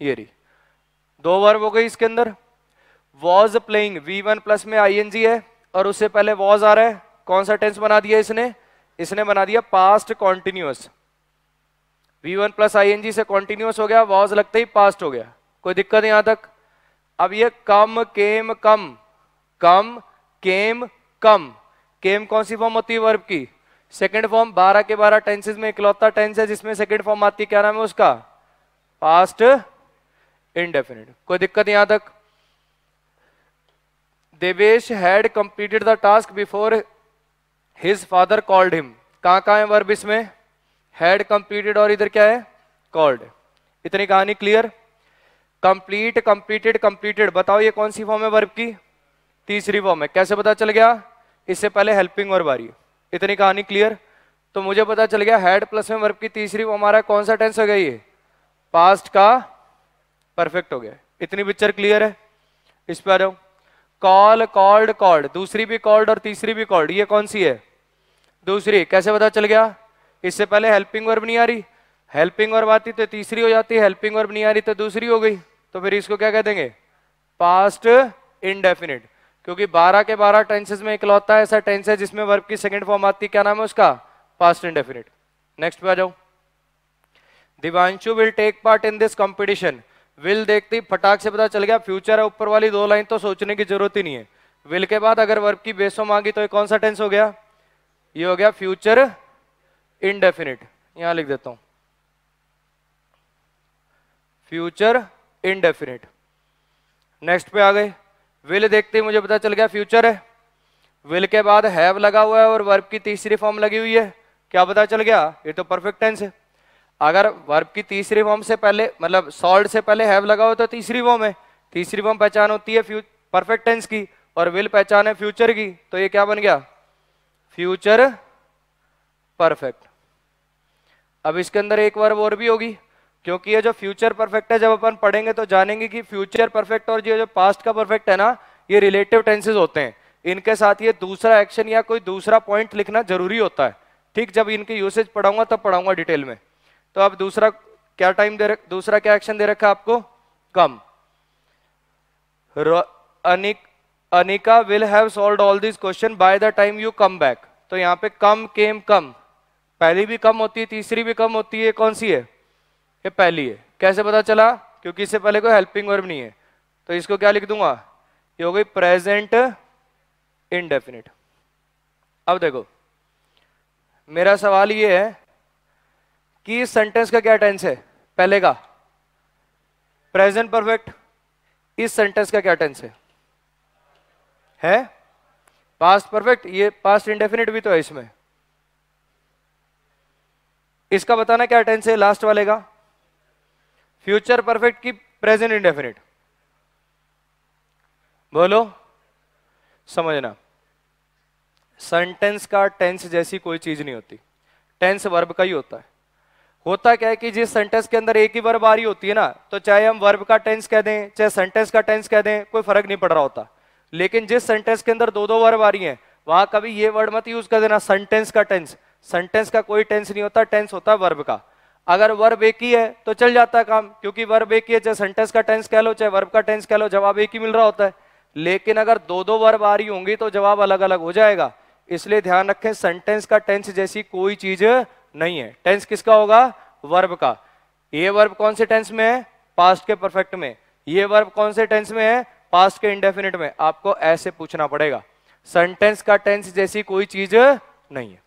येरी, दो वर्ब हो गई इसके अंदर। वॉज प्लेइंग V1 प्लस में ING है और उससे पहले वॉज आ रहा है, कौन सा टेंस बना दिया इसने? इसने बना दिया past continuous. V1 plus ING से कॉन्टिन्यूस हो गया, वॉज लगते ही पास्ट हो गया। कोई दिक्कत यहां तक? अब ये कम, केम, कम, कम, केम, कम, केम कौन सी फॉर्म होती है वर्ब की? Second form. 12 के 12 टेंसेज में इकलौता टेंस है जिसमें सेकंड फॉर्म आती है, क्या नाम है उसका? Past indefinite. कोई दिक्कत यहां तक? Devesh had completed the task before his father called him. कहां है वर्ब इसमें? हैड, कंप्लीटेड और इधर क्या है? कॉल्ड। इतनी कहानी क्लियर? कंप्लीट, कंप्लीटेड, कंप्लीटेड, बताओ ये कौन सी फॉर्म है वर्ब की? तीसरी फॉर्म है। कैसे पता चल गया? इससे पहले हेल्पिंग वर्ब आ रही है। इतनी कहानी क्लियर? तो मुझे पता चल गया हैड प्लस में वर्ब की तीसरी फॉर्म आ रहा है, कौन सा टेंस हो गया ये? पास्ट का परफेक्ट हो गया। इतनी पिक्चर क्लियर है? इस पे आ जाओ। कॉल, कॉल्ड, कॉल्ड, दूसरी भी कॉल्ड और तीसरी भी कॉल्ड, ये कौन सी है? दूसरी। कैसे पता चल गया? इससे पहले हेल्पिंग वर्ब नहीं आ रही, हेल्पिंग वर्ब आती तो तीसरी हो जाती है, हेल्पिंग वर्ब नहीं आ रही तो दूसरी हो गई, तो फिर इसको क्या कह देंगे? Past indefinite. क्योंकि 12 के 12 टेंसेस में इकलौता ऐसा टेंस है जिसमें वर्ब की सेकंड फॉर्म आती है, क्या नाम है उसका? Past indefinite. नेक्स्ट पे आ जाओ। Divanshu will take part in this competition. Will देखते ही फटाक से पता चल गया फ्यूचर है, ऊपर वाली दो लाइन तो सोचने की जरूरत ही नहीं है। विल के बाद अगर वर्ब की बेस फॉर्म आ गई तो ये कौन सा टेंस हो गया? ये हो गया फ्यूचर इंडेफिनिट। यहां लिख देता हूं फ्यूचर इंडेफिनिट। नेक्स्ट पे आ गए। विल देखते ही मुझे पता चल गया फ्यूचर है, विल के बाद हैव लगा हुआ है और वर्ब की तीसरी फॉर्म लगी हुई है, क्या पता चल गया? ये तो परफेक्ट टेंस है। अगर वर्ब की तीसरी फॉर्म से पहले मतलब सॉल्ड से पहले हैव लगा हो तो तीसरी फॉर्म है, तीसरी फॉर्म पहचान होती है परफेक्ट टेंस की, और विल पहचान है फ्यूचर की, तो ये क्या बन गया? Future perfect. अब इसके अंदर एक वर्ब और भी होगी, क्योंकि ये जो फ्यूचर परफेक्ट है जब अपन पढ़ेंगे तो जानेंगे कि फ्यूचर परफेक्ट और ये जो पास्ट का परफेक्ट है ना, ये रिलेटिव टेंसेज होते हैं। इनके साथ ये दूसरा एक्शन या कोई दूसरा पॉइंट लिखना जरूरी होता है। ठीक, जब इनके यूसेज पढ़ाऊंगा तब पढ़ाऊंगा डिटेल में। तो अब दूसरा क्या टाइम दूसरा क्या एक्शन दे रखा है आपको? Come. Anika will have solved all this question by the time you come back. तो यहाँ पे कम, केम, कम, पहली भी कम होती है तीसरी भी कम होती है, कौन सी है? ये पहली है। कैसे पता चला? क्योंकि इससे पहले कोई हेल्पिंग वर्ब नहीं है, तो इसको क्या लिख दूंगा? ये हो गई प्रेजेंट इंडेफिनिट। अब देखो मेरा सवाल ये है कि इस सेंटेंस का क्या टेंस है? पहले का प्रेजेंट परफेक्ट। इस सेंटेंस का क्या टेंस है? Past perfect. ये पास्ट इंडेफिनिट भी तो है इसमें। इसका बताना क्या टेंस है लास्ट वाले का? फ्यूचर परफेक्ट की प्रेजेंट इंडेफिनिट। बोलो, समझना, सेंटेंस का टेंस जैसी कोई चीज नहीं होती, टेंस वर्ब का ही होता है। होता क्या है कि जिस सेंटेंस के अंदर एक ही वर्ब आ रही होती है ना, तो चाहे हम वर्ब का टेंस कह दें चाहे सेंटेंस का टेंस कह दें, कोई फर्क नहीं पड़ रहा होता। लेकिन जिस सेंटेंस के अंदर दो दो वर्ब आ रही हैं, वहां कभी ये वर्ड मत यूज कर देना सेंटेंस का टेंस। सेंटेंस का कोई टेंस नहीं होता, टेंस होता है वर्ब का। अगर वर्ब एक ही है तो चल जाता है काम, क्योंकि वर्ब एक ही है, चाहे सेंटेंस का टेंस कह लो चाहे वर्ब का टेंस कह लो, जवाब एक ही मिल रहा होता है। लेकिन अगर दो दो वर्ब आ रही होंगी तो जवाब अलग अलग हो जाएगा। इसलिए ध्यान रखें, सेंटेंस का टेंस जैसी कोई चीज नहीं है। टेंस किसका होगा? वर्ब का। ये वर्ब कौन से टेंस में है? पास्ट के परफेक्ट में। ये वर्ब कौन से टेंस में है? पास्ट के इंडेफिनिट में। आपको ऐसे पूछना पड़ेगा, सेंटेंस का टेंस जैसी कोई चीज नहीं है।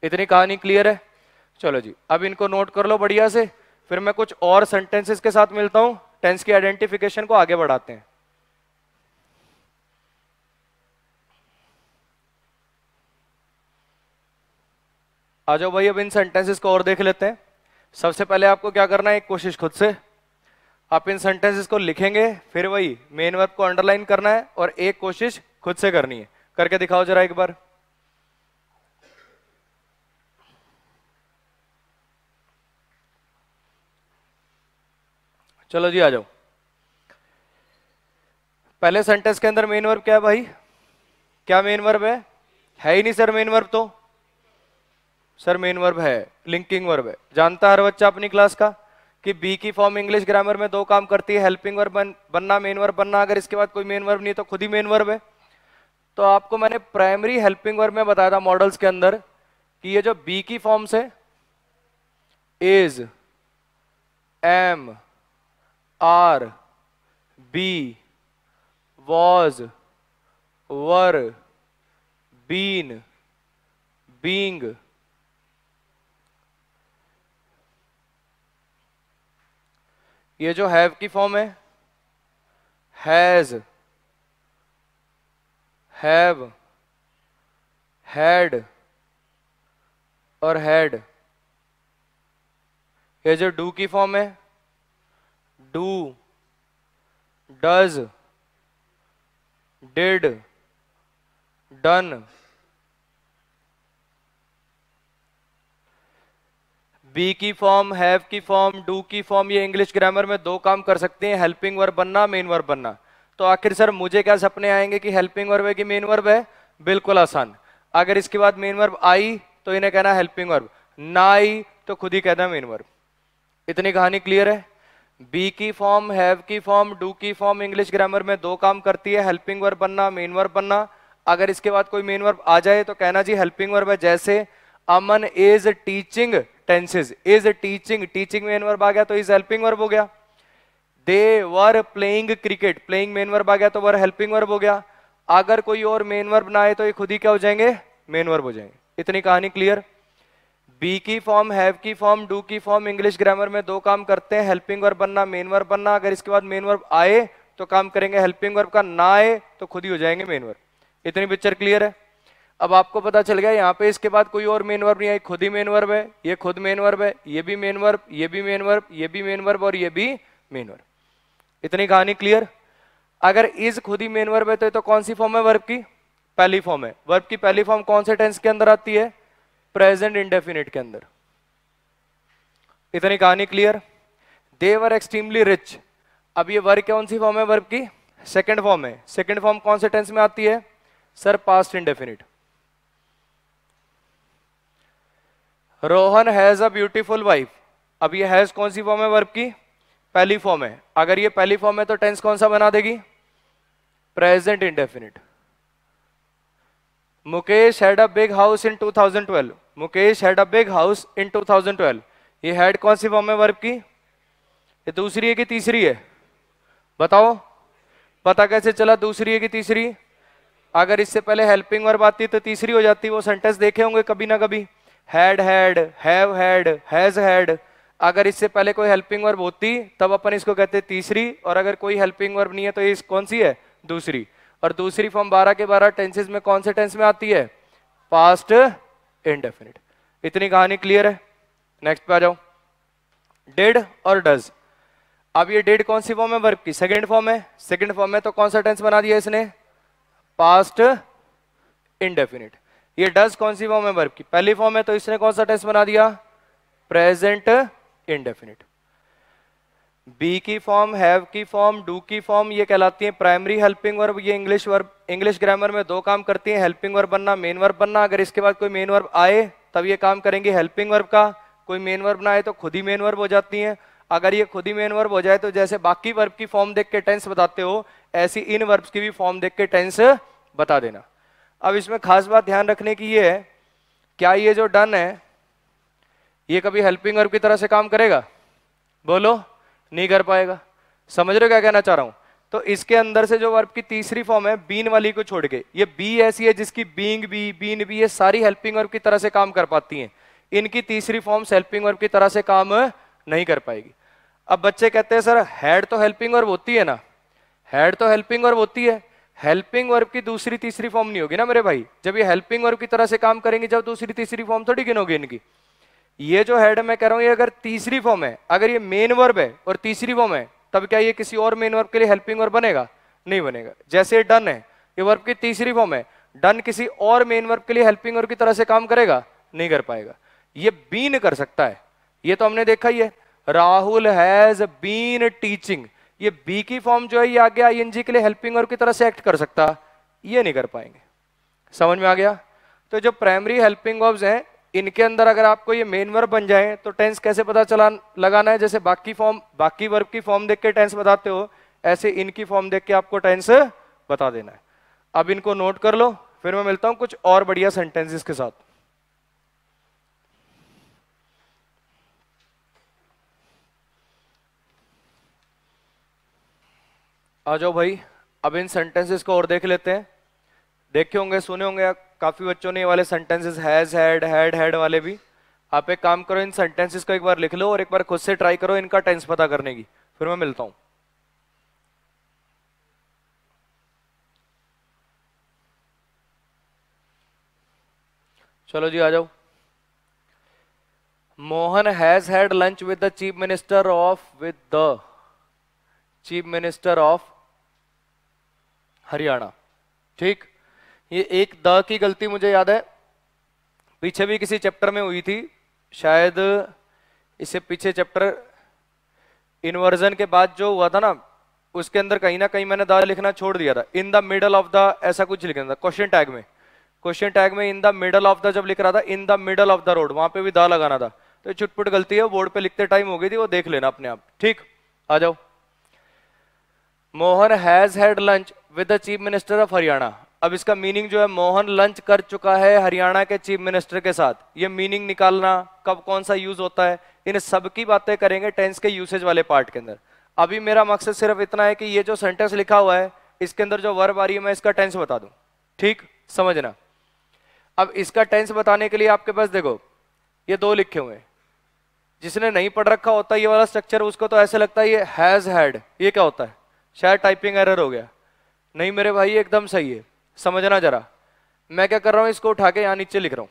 इतनी कहानी क्लियर है? चलो जी, अब इनको नोट कर लो बढ़िया से, फिर मैं कुछ और सेंटेंसेस के साथ मिलता हूं, टेंस की आइडेंटिफिकेशन को आगे बढ़ाते हैं। आ जाओ भाई, अब इन सेंटेंसेस को और देख लेते हैं। सबसे पहले आपको क्या करना है, एक कोशिश खुद से। आप इन सेंटेंसेस को लिखेंगे, फिर वही मेन वर्ब को अंडरलाइन करना है और एक कोशिश खुद से करनी है। करके दिखाओ जरा एक बार। चलो जी, आ जाओ। पहले सेंटेंस के अंदर मेन वर्ब क्या है भाई? क्या मेन वर्ब है ही नहीं सर मेन वर्ब तो। सर मेन वर्ब है, लिंकिंग वर्ब है। जानता है हर बच्चा अपनी क्लास का कि बी की फॉर्म इंग्लिश ग्रामर में दो काम करती है, हेल्पिंग वर्ब बनना, मेन वर्ब बनना। अगर इसके बाद कोई मेन वर्ब नहीं तो खुद ही मेन वर्ब है। तो आपको मैंने प्राइमरी हेल्पिंग वर्ब में बताया था मॉडल्स के अंदर कि ये जो बी की फॉर्म्स है, is, am, are, be, was, were, been, being, ये जो हैव की फॉर्म है, हैज, हैव, हैड और हैड। ये जो डू की फॉर्म है, do, does, did, done. Be की फॉर्म, हैव की फॉर्म, डू की फॉर्म, ये इंग्लिश ग्रामर में दो काम कर सकते हैं, हेल्पिंग वर्ब बनना, मेन वर्ब बनना। तो आखिर सर मुझे क्या सपने आएंगे कि हेल्पिंग वर्ब है कि मेन वर्ब है? बिल्कुल आसान। अगर इसके बाद मेन वर्ब आई तो इन्हें कहना हेल्पिंग वर्ब, ना आई तो खुद ही कहना मेन वर्ब। इतनी कहानी क्लियर है? बी की फॉर्म, हैव की फॉर्म, डू की फॉर्म इंग्लिश ग्रामर में दो काम करती है, हेल्पिंग वर्ब बनना, मेन वर्ब बनना। अगर इसके बाद कोई मेन वर्ब आ जाए तो कहना जी हेल्पिंग वर्ब है। जैसे Aman is teaching tenses, is teaching, teaching main verb आ गया तो इज हेल्पिंग वर्ब हो गया। They were playing cricket, playing main verb आ गया तो वर हेल्पिंग वर्ब हो गया। अगर कोई और मेन वर्ब ना आए तो ये खुद ही क्या हो जाएंगे? मेन वर्ब हो जाएंगे। इतनी कहानी क्लियर? बी की फॉर्म, हैव की फॉर्म, डू की फॉर्म इंग्लिश ग्रामर में दो काम करते हैं, हेल्पिंग वर्ब बनना, मेन वर्ब बनना। अगर इसके बाद मेन वर्ब आए तो काम करेंगे हेल्पिंग वर्ब का, ना आए तो खुद ही हो जाएंगे मेन वर्ब। इतनी पिक्चर क्लियर है? अब आपको पता चल गया यहाँ पे इसके बाद कोई और मेन वर्ब नहीं आई, खुद ही मेन वर्ब है। ये खुद मेन वर्ब है, ये भी मेन वर्ब, ये भी मेन वर्ब, ये भी मेन वर्ब और ये भी मेन वर्ब। इतनी कहानी क्लियर? अगर इज खुद ही मेन वर्ब है तो कौन सी फॉर्म है वर्ब की? पहली फॉर्म है। वर्ब की पहली फॉर्म कौन से टेंस के अंदर आती है? प्रेजेंट इंडेफिनिट के अंदर। इतनी कहानी clear? They were extremely rich, अब ये वर्ब कौन सी फॉर्म है? वर्ब की सेकंड फॉर्म है। सेकंड फॉर्म कौन से टेंस में आती है? Sir past indefinite. Rohan has a beautiful wife, अब ये हैज कौन सी फॉर्म है? वर्ब की पहली फॉर्म है। अगर ये पहली फॉर्म है तो टेंस कौन सा बना देगी? Present indefinite. Mukesh had a big house in 2012, Mukesh had a big house in 2012, ये हैड कौन सी फॉर्म है वर्ब की? ये दूसरी है कि तीसरी है? बताओ, पता कैसे चला दूसरी है कि तीसरी? अगर इससे पहले हेल्पिंग वर्ब आती तो तीसरी हो जाती। वो सेंटेंस देखे होंगे कभी ना कभी, had had, have had, has had. अगर इससे पहले कोई हेल्पिंग वर्ब होती तब अपन इसको कहते तीसरी, और अगर कोई हेल्पिंग वर्ब नहीं है तो ये कौन सी है? दूसरी। और दूसरी फॉर्म 12 के 12 टेंसेज में कौन से टेंस में आती है? Past indefinite. इतनी कहानी क्लियर है? नेक्स्ट पे आ जाओ। डिड और डज, अब ये डिड कौन सी फॉर्म है? वर्ब की सेकंड फॉर्म है। सेकंड फॉर्म है तो कौन सा टेंस बना दिया इसने? Past indefinite. ये डज कौन सी फॉर्म है? वर्ब की पहली फॉर्म है तो इसने कौन सा टेंस बना दिया? Present indefinite. बी की फॉर्म, हैव की फॉर्म, डू की फॉर्म, ये कहलाती है प्राइमरी हेल्पिंग वर्ब। ये इंग्लिश वर्ब, इंग्लिश ग्रामर में दो काम करती है, हेल्पिंग वर्ब बनना, मेन वर्ब बनना। अगर इसके बाद कोई मेन वर्ब आए तब ये काम करेंगे हेल्पिंग वर्ब का, कोई मेन वर्ब ना आए तो खुद ही मेन वर्ब हो जाती है। अगर ये खुद ही मेन वर्ब हो जाए तो जैसे बाकी वर्ब की फॉर्म देख के टेंस बताते हो, ऐसी इन वर्ब्स की भी फॉर्म देख के टेंस बता देना। अब इसमें खास बात ध्यान रखने की ये है, क्या ये जो डन है ये कभी हेल्पिंग वर्ब की तरह से काम करेगा? बोलो, नहीं कर पाएगा। समझ रहे हो क्या कहना चाह रहा हूं? तो इसके अंदर से जो वर्ब की तीसरी फॉर्म है बीन वाली को छोड़ के, ये बी ऐसी है जिसकी बीइंग बी, बीन बी, ये सारी हेल्पिंग वर्ब की तरह से काम कर पाती हैं। इनकी तीसरी फॉर्म हेल्पिंग वर्ब की तरह से काम नहीं कर पाएगी। अब बच्चे कहते हैं सर हैड तो हेल्पिंग वर्ब होती है ना, हैड तो हेल्पिंग वर्ब होती है, हेल्पिंग वर्ब की दूसरी तीसरी फॉर्म नहीं होगी ना मेरे भाई। जब ये हेल्पिंग वर्ब की तरह से काम करेंगे, जब दूसरी तीसरी फॉर्म थोड़ी गिनोगे इनकी। ये जो हेड मैं कह रहा हूं, ये अगर तीसरी फॉर्म है, अगर ये मेन वर्ब है और तीसरी फॉर्म है, तब क्या ये किसी और मेन वर्ब के लिए हेल्पिंग वर्ब बनेगा? नहीं बनेगा। जैसे डन है, ये वर्ब की तीसरी फॉर्म है, डन किसी और मेन वर्ब के लिए हेल्पिंग वर्ब की तरह से काम करेगा? नहीं कर पाएगा। ये बीन कर सकता है, ये तो हमने देखा ही है, राहुल हैज बीन टीचिंग। ये बी की फॉर्म जो है ये आगे आईएनजी के लिए हेल्पिंग वर्ब की तरह से एक्ट कर सकता, ये नहीं कर पाएंगे। समझ में आ गया? तो जो प्राइमरी हेल्पिंग वर्ब्स हैं, इनके अंदर अगर आपको ये मेन वर्ब बन जाए तो टेंस कैसे पता चला लगाना है? जैसे बाकी फॉर्म, बाकी वर्ब की फॉर्म देख के टेंस बताते हो, ऐसे इनकी फॉर्म देख के आपको टेंस बता देना है। अब इनको नोट कर लो, फिर मैं मिलता हूं कुछ और बढ़िया सेंटेंसेस के साथ। आ जाओ भाई, अब इन सेंटेंसेस को और देख लेते हैं। देखे होंगे, सुने होंगे काफी बच्चों ने ये वाले सेंटेंसेस, हैज, हैड, हैड वाले भी। आप एक काम करो, इन सेंटेंसेस को एक बार लिख लो और एक बार खुद से ट्राई करो इनका टेंस पता करने की, फिर मैं मिलता हूं। चलो जी आ जाओ। Mohan has had lunch with the chief minister of, with the chief minister of Haryana. ठीक, ये एक द की गलती मुझे याद है पीछे भी किसी चैप्टर में हुई थी, शायद इससे पीछे चैप्टर इन्वर्जन के बाद जो हुआ था ना, उसके अंदर कहीं ना कहीं मैंने द लिखना छोड़ दिया था। In the middle of the ऐसा कुछ लिखना था क्वेश्चन टैग में, क्वेश्चन टैग में in the middle of the जब लिख रहा था, in the middle of the road, वहां पे भी द लगाना था। तो चुटपुट गलती है, बोर्ड पे लिखते टाइम हो गई थी, वो देख लेना अपने आप। ठीक, आ जाओ। Mohan has had lunch with the chief minister of Haryana. अब इसका मीनिंग जो है, मोहन लंच कर चुका है हरियाणा के चीफ मिनिस्टर के साथ। ये मीनिंग निकालना, कब कौन सा यूज होता है, इन सब की बातें करेंगे टेंस के यूसेज वाले पार्ट के अंदर। अभी मेरा मकसद सिर्फ इतना है कि ये जो सेंटेंस लिखा हुआ है, इसके अंदर जो वर्ब आ रही है, मैं इसका टेंस बता दूं। ठीक, समझना। अब इसका टेंस बताने के लिए आपके पास देखो ये दो लिखे हुए हैं। जिसने नहीं पढ़ रखा होता ये वाला स्ट्रक्चर, उसको तो ऐसे लगता है ये हैज हैड, ये क्या होता है, शायद टाइपिंग एरर हो गया। नहीं मेरे भाई, एकदम सही है, समझना जरा। मैं क्या कर रहा हूं, इसको उठा के यहां नीचे लिख रहा हूं,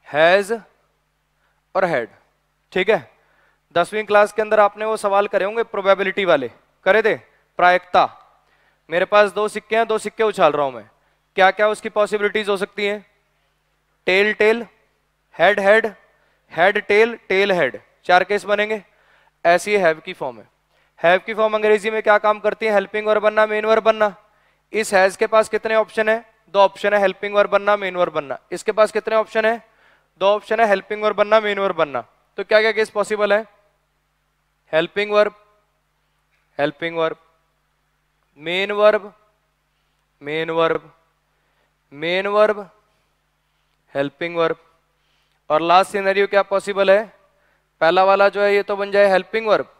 हैज और हैड। ठीक है, 10वीं क्लास के अंदर आपने वो सवाल करे होंगे प्रोबेबिलिटी वाले, करे थे, प्रायिकता। मेरे पास दो सिक्के हैं, दो सिक्के उछाल रहा हूं मैं, क्या क्या उसकी पॉसिबिलिटीज हो सकती हैं? Tail tail, head head, head tail, tail head, 4 case बनेंगे। ऐसी हैव की फॉर्म है। हैव की फॉर्म अंग्रेजी में क्या काम करती है? हेल्पिंग वर्ब बनना, मेन वर्ब बनना। इस हैज के पास कितने ऑप्शन है? 2 ऑप्शन है, हेल्पिंग वर्ब बनना, मेन वर्ब बनना। इसके पास कितने ऑप्शन है? 2 ऑप्शन है, हेल्पिंग वर्ब बनना, मेन वर्ब बनना। तो क्या क्या केस पॉसिबल है? Helping verb, helping verb, main verb, main verb, main verb, helping verb. और लास्ट सिनेरियो क्या पॉसिबल है? पहला वाला जो है ये तो बन जाए हेल्पिंग वर्ब,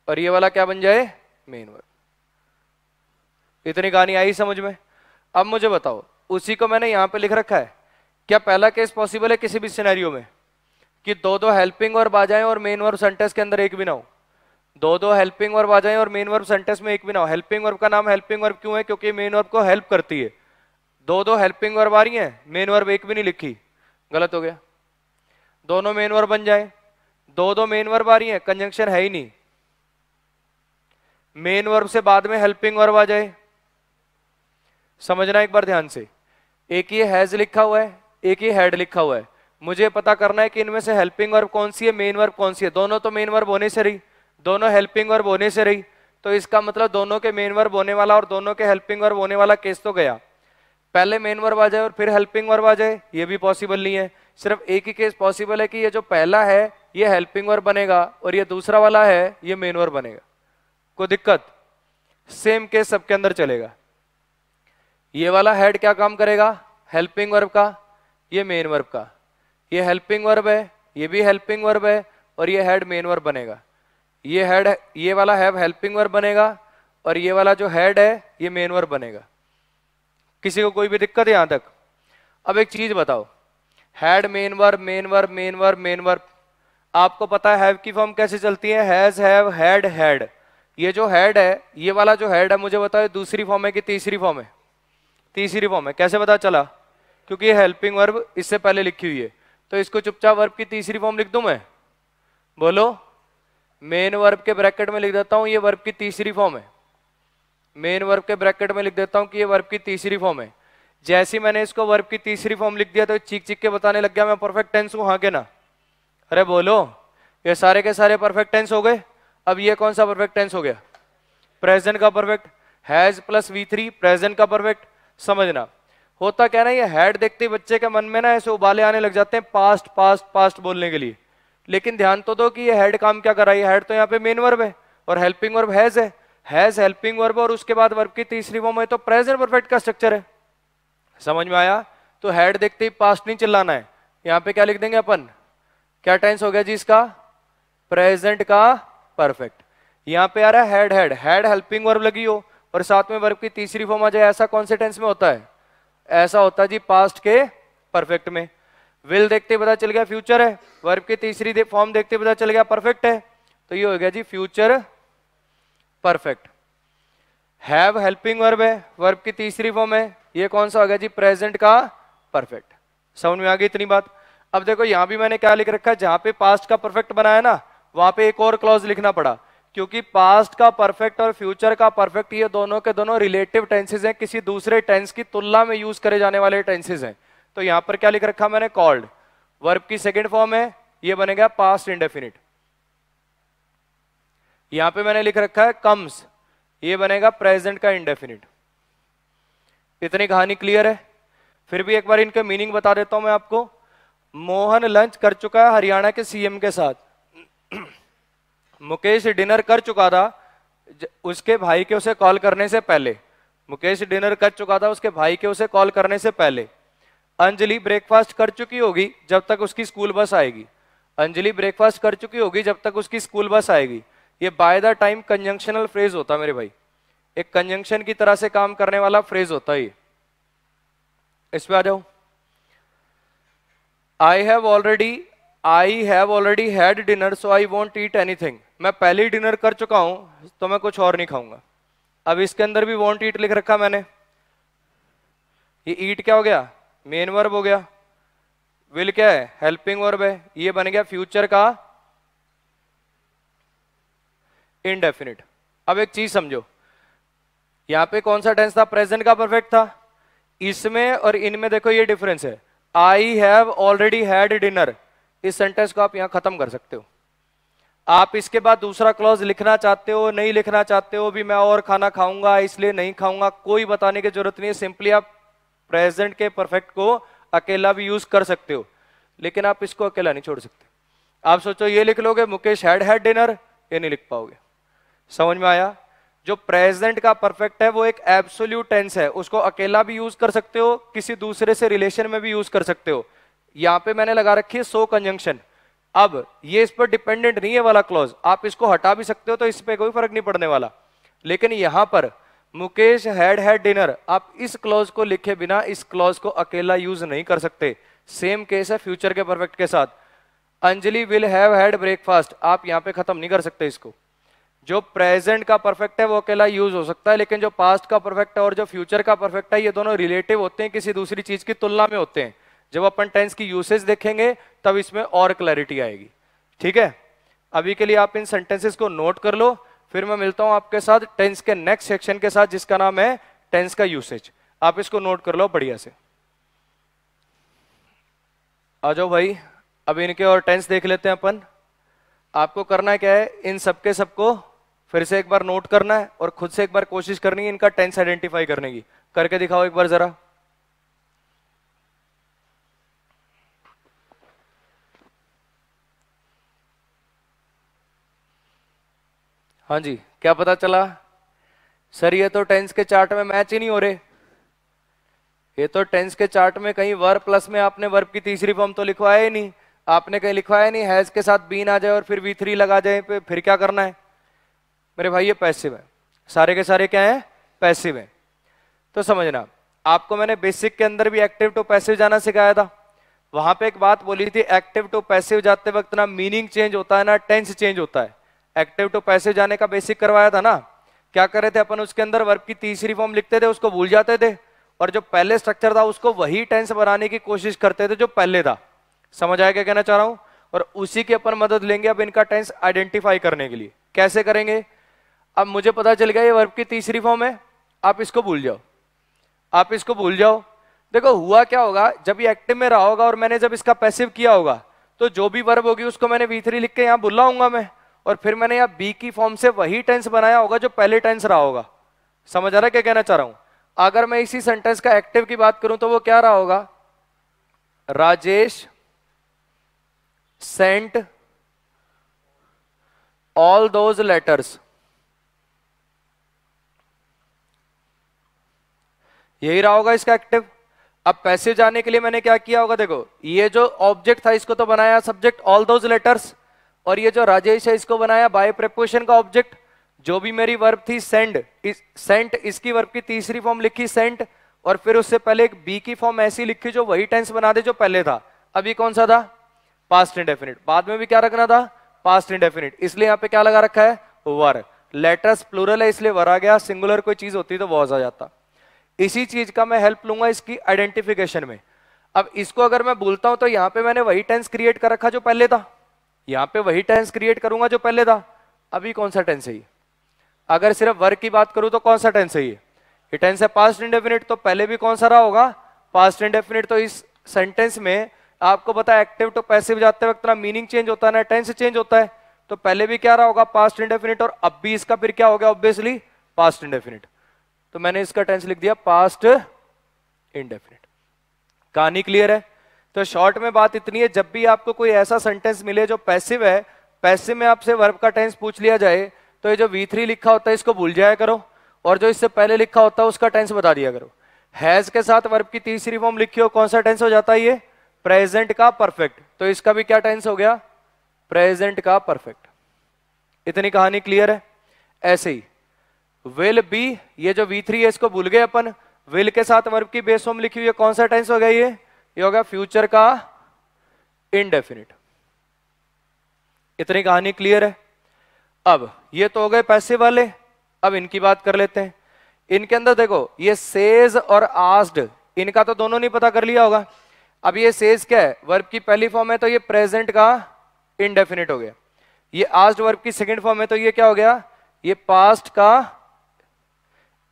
और ये वाला क्या बन जाए? Main verb. इतनी कहानी आई समझ में? अब मुझे बताओ, उसी को मैंने यहां पे लिख रखा है, क्या पहला केस पॉसिबल है किसी भी सिनेरियो में कि 2 हेल्पिंग वर्ब आ जाएं और मेन वर्ब सेंटेंस के अंदर एक भी ना हो? 2 हेल्पिंग वर्ब आ जाएं और मेन वर्ब सेंटेंस में एक भी ना हो। हेल्पिंग वर्ब का नाम हेल्पिंग वर्ब क्यों है? क्योंकि मेन वर्ब को हेल्प करती है। 2 हेल्पिंग वर्ब आ रही हैं, मेन वर्ब एक भी नहीं लिखी, गलत हो गया। दोनों मेन वर्ब बन जाए, 2 मेन वर्ब आ रही हैं, कंजंक्शन है ही नहीं। मेन वर्ब से बाद में हेल्पिंग वर्ब आ जाए, समझना एक बार ध्यान से। एक ये हैज लिखा हुआ है, एक ये हैड लिखा हुआ है, मुझे पता करना है कि इनमें से हेल्पिंग वर्ब कौन सी है, मेन वर्ब कौन सी है। दोनों तो मेन वर्ब होने से रही, दोनों हेल्पिंग वर्ब होने से रही, तो इसका मतलब दोनों के मेन वर्ब होने वाला और दोनों के हेल्पिंग वर्ब होने वाला केस तो गया। पहले मेन वर्ब आ जाए और फिर हेल्पिंग वर्ब आ जाए, ये भी पॉसिबल नहीं है। सिर्फ एक ही केस पॉसिबल है कि ये जो पहला है ये हेल्पिंग वर्ब बनेगा और ये दूसरा वाला है ये मेन वर्ब बनेगा। कोई दिक्कत? सेम केस सबके अंदर चलेगा। ये वाला हेड क्या काम करेगा? हेल्पिंग वर्ब का, ये मेन वर्ब का। ये हेल्पिंग वर्ब है, ये भी हेल्पिंग वर्ब है और ये हेड मेन वर्ब बनेगा। ये हेड, ये वाला हैव हेल्पिंग वर्ब बनेगा और ये वाला जो हेड है ये मेन वर्ब बनेगा। किसी को कोई भी दिक्कत है यहां तक? अब एक चीज बताओ, head main verb main verb main verb main verb, आपको पता है हैव की फॉर्म कैसे चलती है? Has, have, had, had. ये जो हेड है, ये वाला जो हेड है, मुझे बताओ दूसरी फॉर्म है कि तीसरी फॉर्म है? तीसरी फॉर्म है। कैसे पता चला? क्योंकि ये हेल्पिंग वर्ब इससे पहले लिखी हुई है, तो इसको चुपचाप वर्ब की तीसरी फॉर्म लिख दूं मैं? बोलो। मेन वर्ब के ब्रैकेट में लिख देता हूं ये वर्ब की तीसरी फॉर्म है। मेन वर्ब के ब्रैकेट में लिख देता हूं कि ये वर्ब की तीसरी फॉर्म है। जैसे ही मैंने इसको वर्ब की तीसरी फॉर्म लिख दिया तो चीख चीख के बताने लग गया मैं परफेक्ट टेंस हूं, हाँ के ना? अरे बोलो, ये सारे के सारे परफेक्ट टेंस हो गए। अब ये कौन सा परफेक्ट टेंस हो गया? प्रेजेंट का perfect. Has plus V3 present का परफेक्ट। समझना, होता क्या ना, ये हेड देखते ही बच्चे के मन में ना ऐसे उबाले आने लग जाते हैं पास्ट पास्ट पास्ट बोलने के लिए। लेकिन ध्यान तो दो कि ये हेड काम क्या कर रहा है। हेड तो यहाँ पे मेन वर्ब है और हेल्पिंग वर्ब हैज है। हैज हेल्पिंग वर्ब और उसके बाद वर्ब की तीसरी फॉर्म है, तो प्रेजेंट परफेक्ट का स्ट्रक्चर है। समझ में आया? तो हेड देखते ही पास्ट नहीं चिल्लाना है। यहाँ पे क्या लिख देंगे अपन? क्या टेंस हो गया जी इसका? प्रेजेंट का परफेक्ट। यहाँ पे आ रहा है head, head head helping verb लगी हो और साथ में वर्ब की तीसरी फॉर्म आ जाए, ऐसा कौन से टेंस में होता है? ऐसा होता है जी पास्ट के परफेक्ट में। विल देखते पता चल गया फ्यूचर है, वर्ब की तीसरी फॉर्म देखते पता चल गया परफेक्ट है, तो ये हो गया जी future perfect. Have helping verb है, वर्ब की तीसरी फॉर्म है, ये कौन सा हो गया जी? प्रेजेंट का परफेक्ट। समझ में आ गई इतनी बात? अब देखो यहां भी मैंने क्या लिख रखा है, जहां पे पास्ट का परफेक्ट बनाया ना वहां पे एक और क्लॉज लिखना पड़ा, क्योंकि पास्ट का परफेक्ट और फ्यूचर का परफेक्ट ये दोनों के दोनों रिलेटिव टेंसेज हैं, किसी दूसरे टेंस की तुलना में यूज करे जाने वाले टेंसेज हैं। तो यहां पर क्या लिख रखा मैंने? कॉल्ड। वर्ब की सेकंड फॉर्म है, ये बनेगा पास्ट इंडेफिनिट। यहां पे मैंने लिख रखा है कम्स, ये बनेगा प्रेजेंट का इंडेफिनिट। इतनी कहानी क्लियर है? फिर भी एक बार इनका मीनिंग बता देता हूं मैं आपको। मोहन लंच कर चुका है हरियाणा के सीएम के साथ। मुकेश डिनर कर चुका था उसके भाई के उसे कॉल करने से पहले। मुकेश डिनर कर चुका था उसके भाई के उसे कॉल करने से पहले। अंजलि ब्रेकफास्ट कर चुकी होगी जब तक उसकी स्कूल बस आएगी। अंजलि ब्रेकफास्ट कर चुकी होगी जब तक उसकी स्कूल बस आएगी। ये bye the time conjunctional phrase होता है मेरे भाई, एक कंजंक्शन की तरह से काम करने वाला फ्रेज होता है ये। इस पे आ जाओ। I have already had dinner so I won't eat anything. मैं पहले ही डिनर कर चुका हूं तो मैं कुछ और नहीं खाऊंगा। अब इसके अंदर भी वोंट ईट लिख रखा मैंने। ये ईट क्या हो गया? मेन वर्ब हो गया। विल क्या है? हेल्पिंग वर्ब है। ये बन गया फ्यूचर का इंडेफिनिट। अब एक चीज समझो, यहां पे कौन सा टेंस था? प्रेजेंट का परफेक्ट था। इसमें और इनमें देखो ये डिफरेंस है। I have already had dinner, इस सेंटेंस को आप यहां खत्म कर सकते हो। आप इसके बाद दूसरा क्लॉज लिखना चाहते हो, नहीं लिखना चाहते हो, भी मैं और खाना खाऊंगा इसलिए नहीं खाऊंगा, कोई बताने की जरूरत नहीं है। सिंपली आप प्रेजेंट के परफेक्ट को अकेला भी यूज कर सकते हो, लेकिन आप इसको अकेला नहीं छोड़ सकते। आप सोचो ये लिख लोगे मुकेश हैड डिनर, ये नहीं लिख पाओगे। समझ में आया? जो प्रेजेंट का परफेक्ट है वो एक एब्सोल्यूट टेंस है, उसको अकेला भी यूज कर सकते हो, किसी दूसरे से रिलेशन में भी यूज कर सकते हो। यहां पे मैंने लगा रखी है सो कंजंक्शन। अब ये इस पर डिपेंडेंट नहीं है वाला क्लॉज, आप इसको हटा भी सकते हो, तो इस पे कोई फर्क नहीं पड़ने वाला। लेकिन यहां पर मुकेश हैड डिनर, आप इस क्लॉज को लिखे बिना इस क्लॉज को अकेला यूज नहीं कर सकते। सेम केस है फ्यूचर के परफेक्ट के साथ। Anjali will have had breakfast, आप यहां पे खत्म नहीं कर सकते इसको। जो प्रेजेंट का परफेक्ट है वो अकेला यूज हो सकता है, लेकिन जो पास्ट का परफेक्ट है और जो फ्यूचर का परफेक्ट है ये दोनों रिलेटिव होते हैं, किसी दूसरी चीज की तुलना में होते हैं। जब अपन टेंस की यूसेज देखेंगे तब इसमें और क्लैरिटी आएगी। ठीक है, अभी के लिए आप इन सेंटेंसेस को नोट कर लो, फिर मैं मिलता हूं आपके साथ टेंस के नेक्स्ट सेक्शन के साथ जिसका नाम है टेंस का यूसेज। आप इसको नोट कर लो बढ़िया से। आ जाओ भाई, अब इनके और टेंस देख लेते हैं अपन। आपको करना क्या है, इन सबके सबको फिर से एक बार नोट करना है और खुद से एक बार कोशिश करनी है इनका टेंस आइडेंटिफाई करने की। करके दिखाओ एक बार जरा। हाँ जी, क्या पता चला? सर ये तो टेंस के चार्ट में मैच ही नहीं हो रहे। ये तो टेंस के चार्ट में कहीं वर्ब प्लस में आपने वर्ब की तीसरी फॉर्म तो लिखवाया ही नहीं। आपने कहीं लिखवाया नहीं हैज के साथ बीन आ जाए और फिर V3 लगा जाए, फिर क्या करना है मेरे भाई? ये पैसिव है, सारे के सारे क्या है? पैसिव है। तो समझना, आपको मैंने बेसिक के अंदर भी एक्टिव टू पैसिव जाना सिखाया था। वहां पे एक बात बोली थी, एक्टिव टू पैसिव जाते वक्त ना मीनिंग चेंज होता है ना टेंस चेंज होता है। एक्टिव टू पैसिव जाने का बेसिक करवाया था ना। क्या कर रहे थे अपन? उसके अंदर वर्ब की तीसरी फॉर्म लिखते थे, उसको भूल जाते थे, और जो पहले स्ट्रक्चर था उसको वही टेंस बनाने की कोशिश करते थे जो पहले था। समझ आया क्या कहना चाह रहा हूं? और उसी की अपन मदद लेंगे अब इनका टेंस आइडेंटिफाई करने के लिए। कैसे करेंगे? अब मुझे पता चल गया ये वर्ब की तीसरी फॉर्म है, आप इसको भूल जाओ, आप इसको भूल जाओ। देखो हुआ क्या होगा, जब ये एक्टिव में रहा होगा और मैंने जब इसका पैसिव किया होगा, तो जो भी वर्ब होगी उसको मैंने V3 लिख के यहां बुलाऊंगा मैं, और फिर मैंने यहाँ बी की फॉर्म से वही टेंस बनाया होगा जो पहले टेंस रहा होगा। समझ आ रहा है क्या कहना चाह रहा हूं? अगर मैं इसी सेंटेंस का एक्टिव की बात करूं तो वो क्या रहा होगा? Rajesh sent all those letters. यही रहा होगा इसका एक्टिव। अब पैसिव जाने के लिए मैंने क्या किया होगा? देखो ये जो ऑब्जेक्ट था इसको तो बनाया सब्जेक्ट ऑल दोज लेटर्स, और ये जो राजेश है इसको बनाया बाय प्रीपोजिशन का ऑब्जेक्ट। जो भी मेरी वर्ब थी सेंड, सेंट, इसकी वर्ब की तीसरी फॉर्म लिखी सेंट, और फिर उससे पहले एक बी की फॉर्म ऐसी लिखी जो वही टेंस बना दे जो पहले था। अभी कौन सा था? Past indefinite. बाद में भी क्या रखना था? Past indefinite. इसलिए यहां पे क्या लगा रखा है? वर। लेटर्स प्लूरल है इसलिए वर आ गया, सिंगुलर कोई चीज होती तो वॉज आ जाता। इसी चीज का मैं हेल्प लूंगा इसकी आइडेंटिफिकेशन में। अब इसको अगर मैं बोलता हूं तो यहां पे मैंने वही टेंस क्रिएट कर रखा जो पहले था, यहां पे वही टेंस क्रिएट करूंगा जो पहले था। अभी कौन सा टेंस है ये? अगर सिर्फ वर्ब की बात करूं तो कौन सा टेंस है ये टेंस है पास्ट इंडेफिनिट। तो पहले भी कौन सा रहा होगा? Past indefinite. तो इस सेंटेंस में आपको पता है एक्टिव टू पैसिव जाते वक्त ना मीनिंग चेंज होता है ना टेंस चेंज होता है। तो पहले भी क्या रहा होगा? पास्ट इंडेफिनिट, और अब भी इसका फिर क्या हो गया? Obviously past indefinite. तो मैंने इसका टेंस लिख दिया पास्ट इंडेफिनिट। कहानी क्लियर है? तो शॉर्ट में बात इतनी है, जब भी आपको कोई ऐसा सेंटेंस मिले जो पैसिव है, पैसिव में आपसे वर्ब का टेंस पूछ लिया जाए, तो ये जो V3 लिखा होता है इसको भूल जाया करो, और जो इससे पहले लिखा होता है उसका टेंस बता दिया करो। हैज के साथ वर्ब की तीसरी फॉर्म लिखी हो, कौन सा टेंस हो जाता है ये? प्रेजेंट का परफेक्ट। तो इसका भी क्या टेंस हो गया? प्रेजेंट का परफेक्ट। इतनी कहानी क्लियर है? ऐसे ही विल बी, ये जो V3 है इसको भूल गए अपन, विल के साथ वर्ब की बेस फॉर्म लिखी हुई है, कौन सा टेंस हो गया ये हो गया फ्यूचर का इनडेफिनिट। इतनी कहानी क्लियर है? अब ये तो हो गए पैसिव वाले, अब इनकी बात कर लेते हैं। इनके अंदर देखो ये सेज और आस्ड, इनका तो दोनों नहीं पता कर लिया होगा। अब ये सेज क्या है? वर्ब की पहली फॉर्म है तो ये प्रेजेंट का इनडेफिनिट हो गया। ये आस्ड वर्ब की सेकंड फॉर्म है तो ये क्या हो गया? ये पास्ट का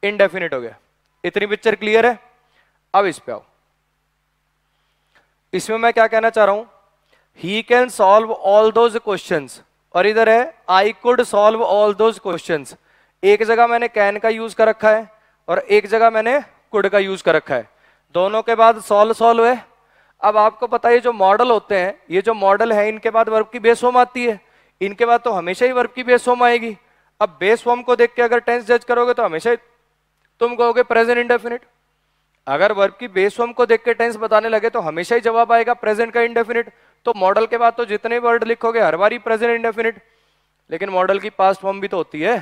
इनडेफिनिट हो गया। इतनी पिक्चर क्लियर है? अब इस पे आओ। इसमें मैं क्या कहना चाह रहा हूं, he can solve all those questions, और इधर है I could solve all those questions. एक जगह मैंने कैन का यूज कर रखा है और एक जगह मैंने कुड का यूज कर रखा है, दोनों के बाद सॉल्व है। अब आपको पता है जो मॉडल होते हैं, ये जो मॉडल है इनके बाद वर्ब की बेस फॉर्म आती है, इनके बाद तो हमेशा ही वर्ब की बेस फॉर्म आएगी। अब बेस फॉर्म को देख के अगर टेंस जज करोगे तो हमेशा ही तुम कहोगे प्रेजेंट इंडेफिनिट। अगर वर्ब की बेस फॉर्म को देख के टेंस बताने लगे तो हमेशा ही जवाब आएगा प्रेजेंट का इंडेफिनिट। तो मॉडल के बाद तो जितने वर्ड लिखोगे हर बार ही प्रेजेंट इंडेफिनिट, लेकिन मॉडल की पास्ट फॉर्म भी तो होती है।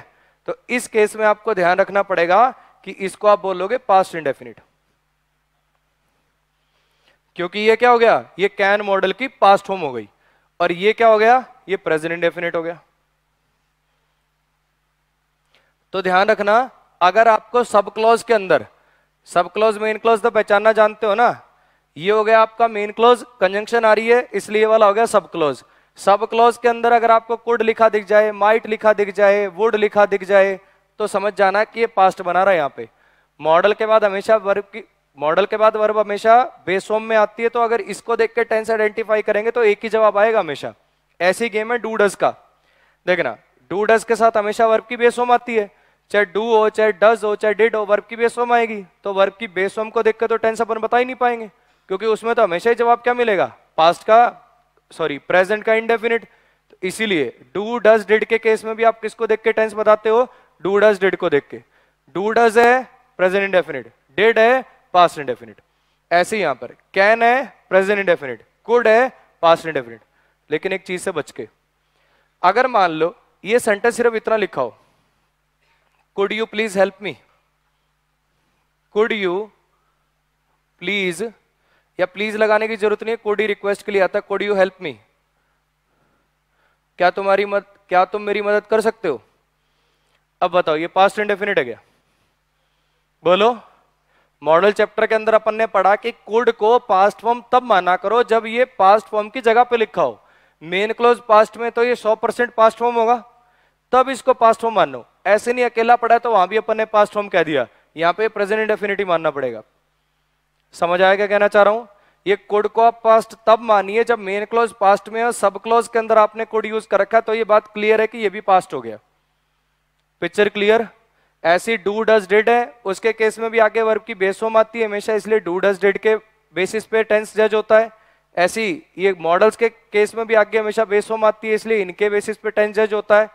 तो इस केस में आपको ध्यान रखना पड़ेगा कि इसको आप बोलोगे पास्ट इंडेफिनिट, क्योंकि ये क्या हो गया? ये कैन मॉडल की पास्ट फॉर्म हो गई, और ये क्या हो गया? ये प्रेजेंट इंडेफिनिट हो गया। तो ध्यान रखना, अगर आपको सब क्लॉज के अंदर, सब क्लॉज मेन क्लॉज तो पहचानना जानते हो ना, ये हो गया आपका मेन क्लॉज, कंजंक्शन आ रही है इसलिए ये वाला हो गया सब क्लॉज। सब क्लॉज के अंदर अगर आपको कुड लिखा दिख जाए, माइट लिखा दिख जाए, वुड लिखा दिख जाए, तो समझ जाना कि ये पास्ट बना रहा है। यहाँ पे मॉडल के बाद हमेशा वर्ब की मॉडल के बाद वर्ब हमेशा बेस फॉर्म में आती है, तो अगर इसको देख के टेंस आइडेंटिफाई करेंगे तो एक ही जवाब आएगा हमेशा। ऐसी गेम है डू डज का, देखना डू डज के साथ हमेशा वर्ब की बेस फॉर्म आती है, चाहे डू हो चाहे डज हो चाहे डिड हो, वर्ब की बेस फॉर्म आएगी। तो वर्ब की बेस फॉर्म को देख के तो टेंस अपन बता ही नहीं पाएंगे, क्योंकि उसमें तो हमेशा ही जवाब क्या मिलेगा, पास्ट का, सॉरी प्रेजेंट का इंडेफिनिट। तो इसीलिए डू डज डिड के केस में भी आप किसको देख के टेंस बताते हो, डू डज डिड को देख के। डू डज है प्रेजेंट इंडेफिनिट, डिड है पास्ट इंडेफिनिट। ऐसे यहां पर कैन है प्रेजेंट इंडेफिनिट, कुड है पास्ट इंडेफिनिट। लेकिन एक चीज से बच के, अगर मान लो ये सेंटेंस सिर्फ इतना लिखा हो, could you please help me, could you please, या प्लीज लगाने की जरूरत नहीं है, कुड ही रिक्वेस्ट के लिए आता है, कुड यू हेल्प मी, क्या तुम मेरी मदद कर सकते हो। अब बताओ ये पास्ट इंडेफिनिट है क्या, बोलो। मॉडल चैप्टर के अंदर अपन ने पढ़ा कि कुड को पास्ट फॉर्म तब माना करो जब ये पास्ट फॉर्म की जगह पे लिखा हो। मेन क्लोज पास्ट में तो ये 100% पास्ट फॉर्म होगा, तब इसको पास्ट फॉर्म मानो। ऐसे नहीं अकेला पढ़ा तो वहां भी अपन ने पास्ट फॉर्म कह दिया, यहां पे प्रेजेंट इंडेफिनिट ही मानना पड़ेगा। समझ आया क्या कहना चाह रहा हूं। ये कुड को आप पास्ट तब मानिए जब मेन क्लोज पास्ट में और सब क्लोज के अंदर आपने कुड यूज कर रखा, तो ये बात क्लियर है कि ये भी पास्ट हो गया। Picture clear. ऐसी डू डज डिड है, उसके केस में भी आगे वर्ब की बेस फॉर्म आती है हमेशा, इसलिए डू डज डिड के बेसिस पे टेंस जज होता है। ऐसी ये मॉडल्स के केस में भी आगे हमेशा बेस फॉर्म आती है, इसलिए इनके बेसिस पे टेंस जज होता है।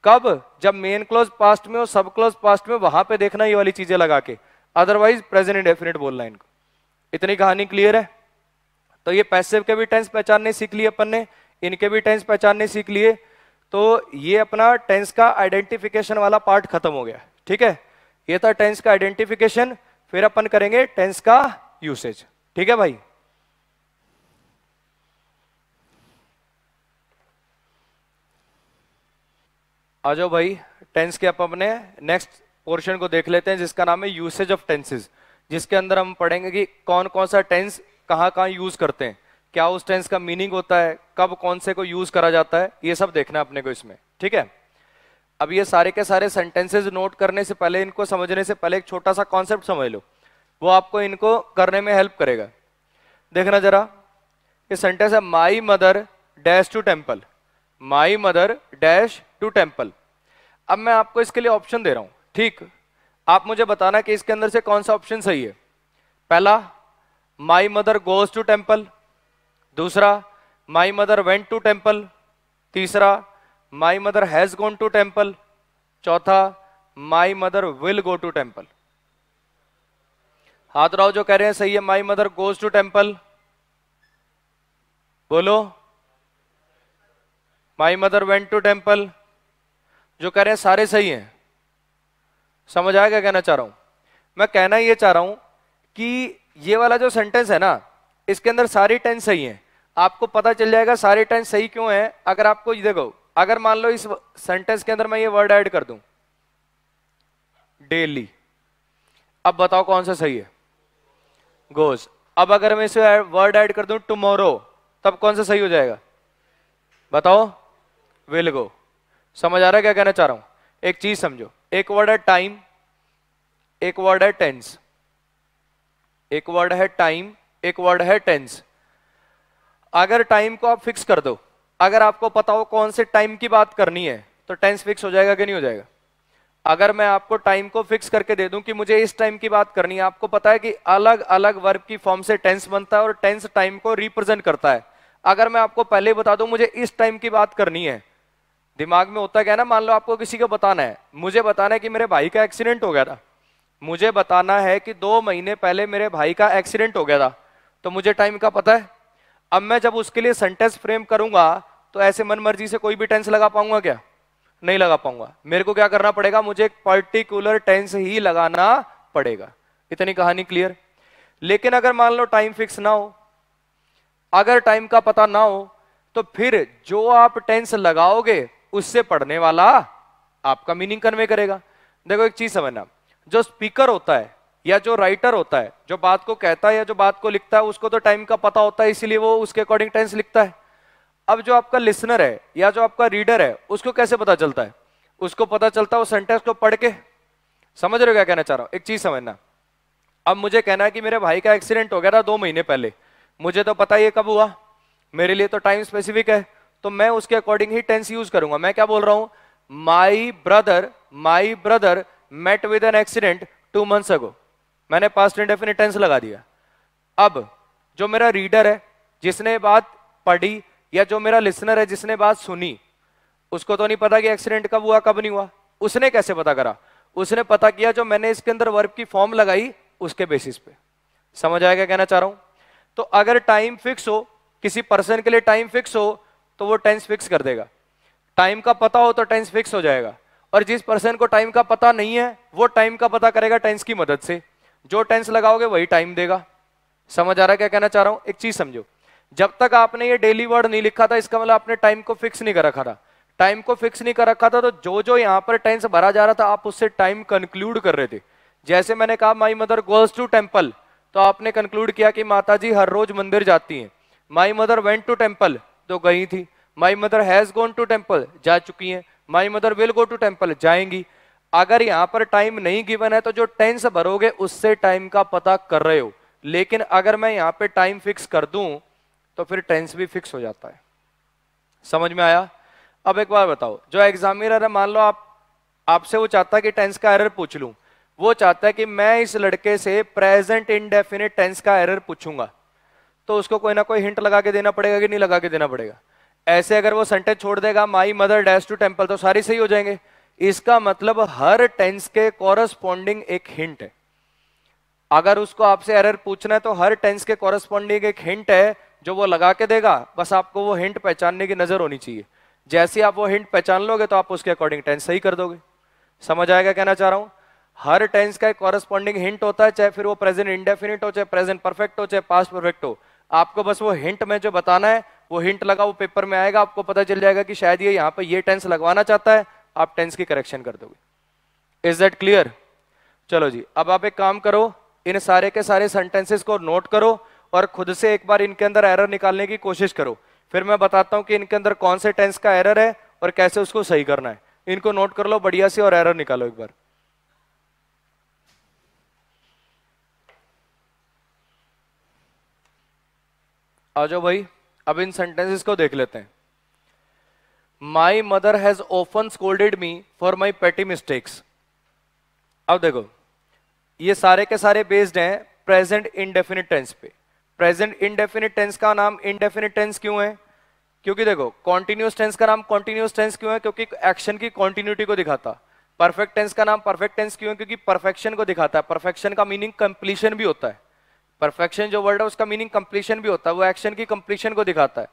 कब, जब मेन क्लोज पास्ट में और सब क्लोज पास्ट में, वहां पे देखना ये वाली चीजें लगा के, अदरवाइज प्रेजेंट इंडेफिनिट बोलना है इनको। इतनी कहानी क्लियर है। तो ये पैसिव के भी टेंस पहचानने सीख लिए अपन ने, इनके भी टेंस पहचानने सीख लिए। तो ये अपना टेंस का आइडेंटिफिकेशन वाला पार्ट खत्म हो गया। ठीक है, ये था टेंस का आइडेंटिफिकेशन। फिर अपन करेंगे टेंस का यूसेज। ठीक है भाई। आ जाओ भाई, टेंस के अपने नेक्स्ट पोर्शन को देख लेते हैं, जिसका नाम है यूसेज ऑफ टेंसेस, जिसके अंदर हम पढ़ेंगे कि कौन कौन सा टेंस कहां कहां यूज करते हैं, क्या उस टेंस का मीनिंग होता है, कब कौन से को यूज करा जाता है, ये सब देखना अपने को इसमें। ठीक है, अब ये सारे के सारे सेंटेंसेस नोट करने से पहले, इनको समझने से पहले एक छोटा सा कॉन्सेप्ट समझ लो, वो आपको इनको करने में हेल्प करेगा। देखना जरा, ये सेंटेंस है my mother dash to temple, my mother dash to temple. अब मैं आपको इसके लिए ऑप्शन दे रहा हूं, ठीक, आप मुझे बताना कि इसके अंदर से कौन सा ऑप्शन सही है। पहला, my mother goes to temple. दूसरा, my mother went to temple. तीसरा, my mother has gone to temple. चौथा, my mother will go to temple. हाथ उठाओ जो कह रहे हैं सही है my mother goes to temple, बोलो। My mother went to temple, जो कह रहे हैं सारे सही हैं। समझ आया क्या कहना चाह रहा हूं। मैं कहना ये चाह रहा हूं कि ये वाला जो सेंटेंस है ना, इसके अंदर सारी टेंस सही है। आपको पता चल जाएगा सारे टेंस सही क्यों है, अगर आपको ये देखो, अगर मान लो इस सेंटेंस के अंदर मैं ये वर्ड ऐड कर दूं डेली, अब बताओ कौन सा सही है, गोज। अब अगर मैं इसे वर्ड ऐड कर दूं टुमारो, तब कौन सा सही हो जाएगा, बताओ, विल गो। समझ आ रहा है क्या कहना चाह रहा हूं। एक चीज समझो, एक वर्ड है टाइम, एक वर्ड है टेंस, एक वर्ड है टाइम, एक वर्ड है टेंस। अगर टाइम को आप फिक्स कर दो, अगर आपको पता हो कौन से टाइम की बात करनी है, तो टेंस फिक्स हो जाएगा कि नहीं हो जाएगा। अगर मैं आपको टाइम को फिक्स करके दे दूं कि मुझे इस टाइम की बात करनी है, आपको पता है कि अलग अलग वर्ब की फॉर्म से टेंस बनता है और टेंस टाइम को रिप्रेजेंट करता है। अगर मैं आपको पहले बता दूं मुझे इस टाइम की बात करनी है, दिमाग में होता क्या है ना, मान लो आपको किसी को बताना है, मुझे बताना है कि मेरे भाई का एक्सीडेंट हो गया था, मुझे बताना है कि 2 महीने पहले मेरे भाई का एक्सीडेंट हो गया था, तो मुझे टाइम का पता है। अब मैं जब उसके लिए सेंटेंस फ्रेम करूंगा तो ऐसे मन मर्जी से कोई भी टेंस लगा पाऊंगा क्या, नहीं लगा पाऊंगा। मेरे को क्या करना पड़ेगा, मुझे एक पर्टिकुलर टेंस ही लगाना पड़ेगा। इतनी कहानी क्लियर। लेकिन अगर मान लो टाइम फिक्स ना हो, अगर टाइम का पता ना हो, तो फिर जो आप टेंस लगाओगे उससे पढ़ने वाला आपका मीनिंग कन्वे करेगा। देखो एक चीज समझना, जो स्पीकर होता है या जो राइटर होता है, जो बात को कहता है या जो बात को लिखता है, उसको तो टाइम का पता होता है, इसीलिए वो उसके अकॉर्डिंग टेंस लिखता है। अब जो आपका लिसनर है या जो आपका रीडर है, उसको कैसे पता चलता है, उसको पता चलता है वो सेंटेंस को पढ़ के। समझ रहे हो क्या कहना चाह रहा हूं। एक चीज समझना, अब मुझे कहना है कि मेरे भाई का एक्सीडेंट हो गया था 2 महीने पहले, मुझे तो पता ये कब हुआ, मेरे लिए तो टाइम स्पेसिफिक है, तो मैं उसके अकॉर्डिंग ही टेंस यूज करूंगा। मैं क्या बोल रहा हूं, my brother met with an accident 2 months ago, मैंने पास्ट इंडेफिनिट टेंस लगा दिया। अब जो मेरा रीडर है जिसने बात पढ़ी, या जो मेरा लिसनर है जिसने बात सुनी, उसको तो नहीं पता कि एक्सीडेंट कब हुआ कब नहीं हुआ। उसने कैसे पता करा, उसने पता किया जो मैंने इसके अंदर वर्ब की फॉर्म लगाई उसके बेसिस पे। समझ आएगा कहना चाह रहा हूं। तो अगर टाइम फिक्स हो, किसी पर्सन के लिए टाइम फिक्स हो तो वो टेंस फिक्स कर देगा, टाइम का पता हो तो टेंस फिक्स हो जाएगा। और जिस पर्सन को टाइम का पता नहीं है वो टाइम का पता करेगा टेंस की मदद से, जो टेंस लगाओगे वही टाइम देगा। समझ आ रहा है क्या कहना चाह रहा हूं। एक चीज समझो, जब तक आपने ये डेली वर्ड नहीं लिखा था इसका मतलब आपने टाइम को फिक्स नहीं कर रखा था। टाइम को फिक्स नहीं कर रखा था तो जो जो यहां पर टेंस भरा जा रहा था आप उससे टाइम कंक्लूड कर रहे थे। जैसे मैंने कहा my mother goes to temple, तो आपने कंक्लूड किया कि माता जी हर रोज मंदिर जाती हैं। My mother went to temple, तो गई थी। My mother has gone to temple, जा चुकी हैं। My mother will go to temple, जाएंगी। अगर यहां पर टाइम नहीं गिवन है तो जो टेंस भरोगे उससे टाइम का पता कर रहे हो, लेकिन अगर मैं यहां पे टाइम फिक्स कर दूं तो फिर टेंस भी फिक्स हो जाता है। समझ में आया। अब एक बार बताओ, जो एग्जामिनर है मान लो आपसे वो चाहता है कि टेंस का एरर पूछ लूं, वो चाहता है कि मैं इस लड़के से प्रेजेंट इंडेफिनिट टेंस का एरर पूछूंगा, तो उसको कोई ना कोई हिंट लगा के देना पड़ेगा कि नहीं लगा के देना पड़ेगा। ऐसे अगर वो सेंटेंस छोड़ देगा my mother dash to temple, तो सारी सही हो जाएंगे। इसका मतलब हर टेंस के कॉरस्पॉन्डिंग एक हिंट है। अगर उसको आपसे एरर पूछना है तो हर टेंस के कॉरस्पॉन्डिंग एक हिंट है जो वो लगा के देगा, बस आपको वो हिंट पहचानने की नजर होनी चाहिए। जैसे आप वो हिंट पहचान लोगे तो आप उसके अकॉर्डिंग टेंस सही कर दोगे। समझ आएगा कहना चाह रहा हूं। हर टेंस का एक कॉरस्पॉन्डिंग हिंट होता है, चाहे फिर वो प्रेजेंट इंडेफिनिट हो, चाहे प्रेजेंट परफेक्ट हो, चाहे पास्ट परफेक्ट हो। आपको बस वो हिंट में जो बताना है वो हिंट लगा, वो पेपर में आएगा, आपको पता चल जाएगा कि शायद ये यहां पर ये टेंस लगवाना चाहता है, आप टेंस की करेक्शन कर दोगे। Is that clear. चलो जी, अब आप एक काम करो, इन सारे के सारे सेंटेंसेस को नोट करो और खुद से एक बार इनके अंदर एरर निकालने की कोशिश करो। फिर मैं बताता हूं कि इनके अंदर कौन से टेंस का एरर है और कैसे उसको सही करना है। इनको नोट कर लो बढ़िया से और एरर निकालो एक बार। आ जाओ भाई, अब इन सेंटेंसेस को देख लेते हैं। My mother has often scolded me for my पेटी मिस्टेक्स। अब देखो, ये सारे के सारे बेस्ड हैं प्रेजेंट इंडेफिनिट टेंस पे। प्रेजेंट इंडेफिनिट टेंस का नाम इंडेफिनिट टेंस क्यों है? क्योंकि देखो, कॉन्टिन्यूस टेंस का नाम कॉन्टिन्यूस टेंस क्यों है? क्योंकि एक्शन की कॉन्टिन्यूटी को दिखाता। परफेक्ट टेंस का नाम परफेक्ट टेंस क्यों है? क्योंकि परफेक्शन को दिखाता है। परफेक्शन का मीनिंग कंप्लीशन भी होता है। परफेक्शन जो वर्ड है उसका मीनिंग कंप्लीशन भी होता है, वो एक्शन की कंप्लीशन को दिखाता है।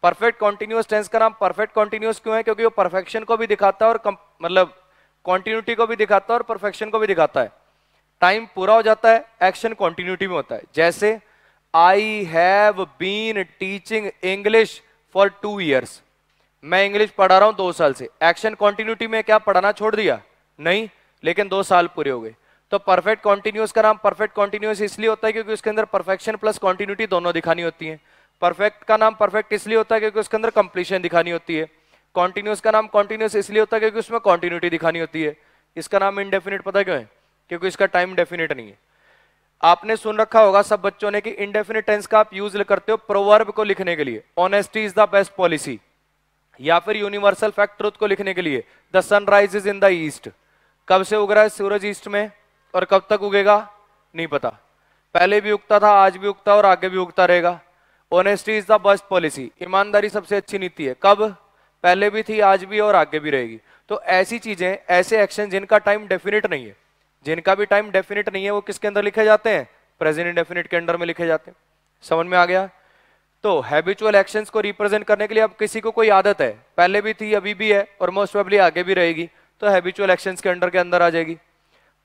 परफेक्ट कॉन्टिन्यूस टेंस का नाम परफेक्ट कॉन्टिन्यूस क्यों है? क्योंकि वो परफेक्शन को भी दिखाता है और मतलब कॉन्टिन्यूटी को भी दिखाता है और परफेक्शन को भी दिखाता है। टाइम पूरा हो जाता है, एक्शन कॉन्टिन्यूटी में होता है। जैसे I have been teaching English for 2 years, मैं इंग्लिश पढ़ा रहा हूं 2 साल से। एक्शन कॉन्टिन्यूटी में क्या पढ़ाना छोड़ दिया? नहीं, लेकिन 2 साल पूरे हो गए। तो परफेक्ट कॉन्टिन्यूस का नाम परफेक्ट कॉन्टिन्यूस इसलिए होता है क्योंकि उसके अंदर परफेक्शन प्लस कॉन्टिन्यूटी दोनों दिखानी होती है। परफेक्ट का नाम परफेक्ट इसलिए होता है क्योंकि उसके अंदर कंप्लीशन दिखानी होती है। कॉन्टिन्यूस का नाम कॉन्टिन्यूस इसलिए होता है क्योंकि उसमें कॉन्टिन्यूटी दिखानी होती है। इसका नाम इंडेफिनिट पता क्यों है? क्योंकि इसका टाइम डेफिनिट नहीं है। आपने सुन रखा होगा सब बच्चों ने कि इंडेफिनिट टेंस का आप यूज करते हो प्रोवर्ब को लिखने के लिए, honesty is the best policy, या फिर यूनिवर्सल फैक्ट ट्रुथ को लिखने के लिए the sun rises in the east. कब से उग रहा है सूरज ईस्ट में और कब तक उगेगा नहीं पता। पहले भी उगता था, आज भी उगता और आगे भी उगता रहेगा। Honesty is the best policy, ईमानदारी सबसे अच्छी नीति है। कब? पहले भी थी, आज भी और आगे भी रहेगी। तो ऐसी चीजें, ऐसे एक्शन जिनका टाइम डेफिनिट नहीं है, जिनका भी टाइम डेफिनिट नहीं है, वो किसके अंदर लिखे जाते हैं? प्रेजेंट इंडेफिनिट के अंडर में लिखे जाते हैं। समझ में आ गया। तो हैबिचुअल एक्शंस को रिप्रेजेंट करने के लिए अब किसी को कोई आदत है, पहले भी थी, अभी भी है और मोस्ट प्रोबेबली आगे भी रहेगी, तो हैबिचुअल एक्शंस के अंदर आ जाएगी।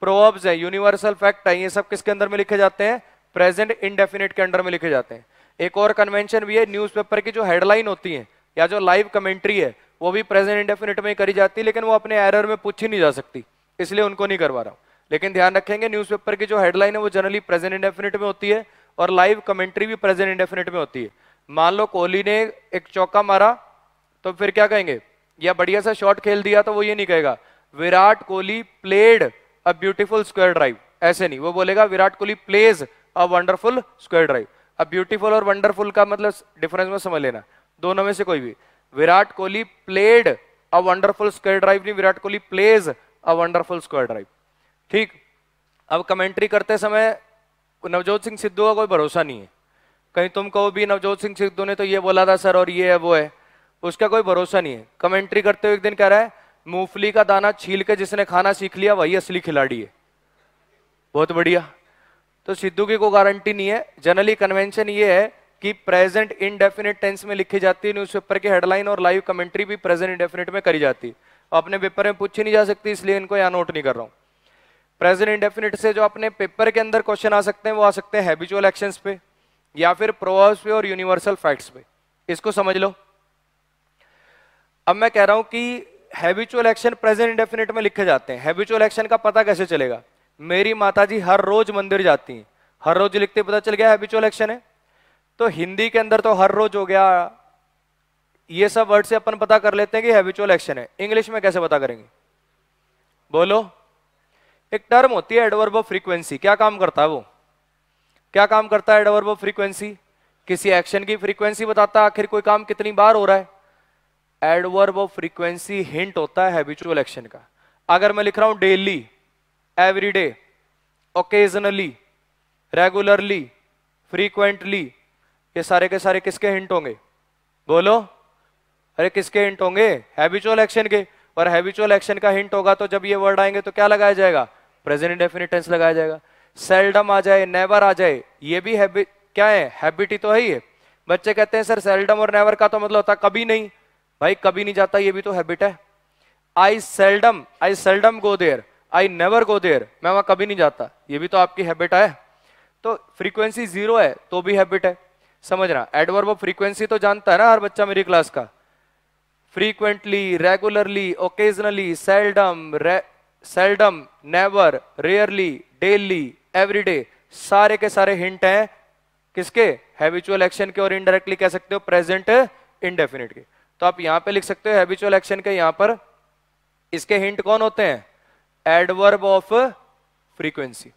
प्रोवर्ब्स है, यूनिवर्सल फैक्ट है, ये सब किसके अंदर में लिखे जाते हैं? प्रेजेंट इंडेफिनिट के अंडर में लिखे जाते हैं। एक और कन्वेंशन भी है, न्यूज़पेपर की जो हेडलाइन होती है या जो लाइव कमेंट्री है वो भी प्रेजेंट इंडेफिनिट में करी जाती है, लेकिन वो अपने एरर में पूछी नहीं जा सकती, इसलिए उनको नहीं करवा रहा हूं। लेकिन ध्यान रखेंगे न्यूज़पेपर की जो हेडलाइन है वो जनरली प्रेजेंट इंडेफिनिट में होती है और लाइव कमेंट्री भी प्रेजेंट इंडेफिनिट में होती है। मान लो कोहली ने एक चौका मारा तो फिर क्या कहेंगे? या बढ़िया सा शॉट खेल दिया तो वो ये नहीं कहेगा Virat Kohli played a beautiful square drive, ऐसे नहीं, वो बोलेगा Virat Kohli plays a wonderful square drive. अब ब्यूटीफुल और वंडरफुल का मतलब डिफरेंस में समझ लेना, दोनों में से कोई भी। Virat Kohli played a wonderful square drive नहीं, Virat Kohli plays a wonderful square drive. ठीक। अब कमेंट्री करते समय नवजोत सिंह सिद्धू का कोई भरोसा नहीं है, कहीं तुम कहो भी नवजोत सिंह सिद्धू ने तो ये बोला था सर और ये है वो है, उसका कोई भरोसा नहीं है। कमेंट्री करते हुए एक दिन कह रहा है मूंगफली का दाना छील के जिसने खाना सीख लिया वही असली खिलाड़ी है। बहुत बढ़िया। तो सिद्धू की कोई गारंटी नहीं है। जनरली कन्वेंशन ये है कि प्रेजेंट इंडेफिनिट टेंस में लिखी जाती है, न्यूज़पेपर की हेडलाइन और लाइव कमेंट्री भी प्रेजेंट इंडेफिनिट में करी जाती है। अपने पेपर में पूछी नहीं जा सकती, इसलिए इनको यहाँ नोट नहीं कर रहा हूँ। प्रेजेंट इंडेफिनिट से जो अपने पेपर के अंदर क्वेश्चन आ सकते हैं वो आ सकते हैं हैबिचुअल एक्शंस पे या फिर प्रोवर्ब्स पे और यूनिवर्सल फैक्ट्स पे। इसको समझ लो। अब मैं कह रहा हूं कि हैबिचुअल एक्शन प्रेजेंट इंडेफिनिट में लिखे जाते हैं। हैबिचुअल एक्शन का पता कैसे चलेगा? मेरी माताजी हर रोज मंदिर जाती हैं, हर रोज लिखते पता चल गया हैबिचुअल एक्शन है। तो हिंदी के अंदर तो हर रोज हो गया, ये सब वर्ड से अपन पता कर लेते हैं कि हैबिचुअल एक्शन है। इंग्लिश में कैसे पता करेंगे? बोलो। एक टर्म होती है एडवर्ब ऑफ फ्रीक्वेंसी। क्या काम करता है वो? क्या काम करता है एडवर्ब ऑफ फ्रीक्वेंसी? किसी एक्शन की फ्रीक्वेंसी बताता है, आखिर कोई काम कितनी बार हो रहा है। एडवर्ब ऑफ फ्रीक्वेंसी हिंट होता है हैबिचुअल एक्शन का। अगर मैं लिख रहा हूं daily, everyday, occasionally, regularly, frequently, ये सारे के सारे किसके हिंट होंगे? बोलो। अरे किसके हिंट होंगे? हैबिचुअल एक्शन के। और हैबिचुअल एक्शन का हिंट होगा तो जब ये वर्ड आएंगे तो क्या लगाया जाएगा? प्रेजेंट इंडेफिनिट टेंस लगाया जाएगा। सेल्डम आ जाए, नेवर आ जाए, ये भी हैबिट क्या है? हैबिट ही तो है ही है। बच्चे कहते हैं सर सेल्डम और नेवर का तो मतलब होता है कभी नहीं। भाई कभी नहीं जाता, ये भी तो हैबिट है। I seldom go there, I never go there, मैं वहां कभी नहीं जाता, ये भी तो आपकी हैबिट है। तो फ्रीक्वेंसी 0 है तो भी हैबिट है। समझना, एडवर्ब ऑफ फ्रीक्वेंसी तो जानता है ना हर बच्चा मेरी क्लास का। Frequently, regularly, occasionally, seldom, never, rarely, daily, everyday, सारे के सारे हिंट हैं किसके? हैबिचुअल एक्शन के। और इनडायरेक्टली कह सकते हो प्रेजेंट इंडेफिनिट के। तो आप यहां पे लिख सकते हो हैबिचुअल एक्शन के, यहां पर इसके हिंट कौन होते हैं? Adverb of frequency.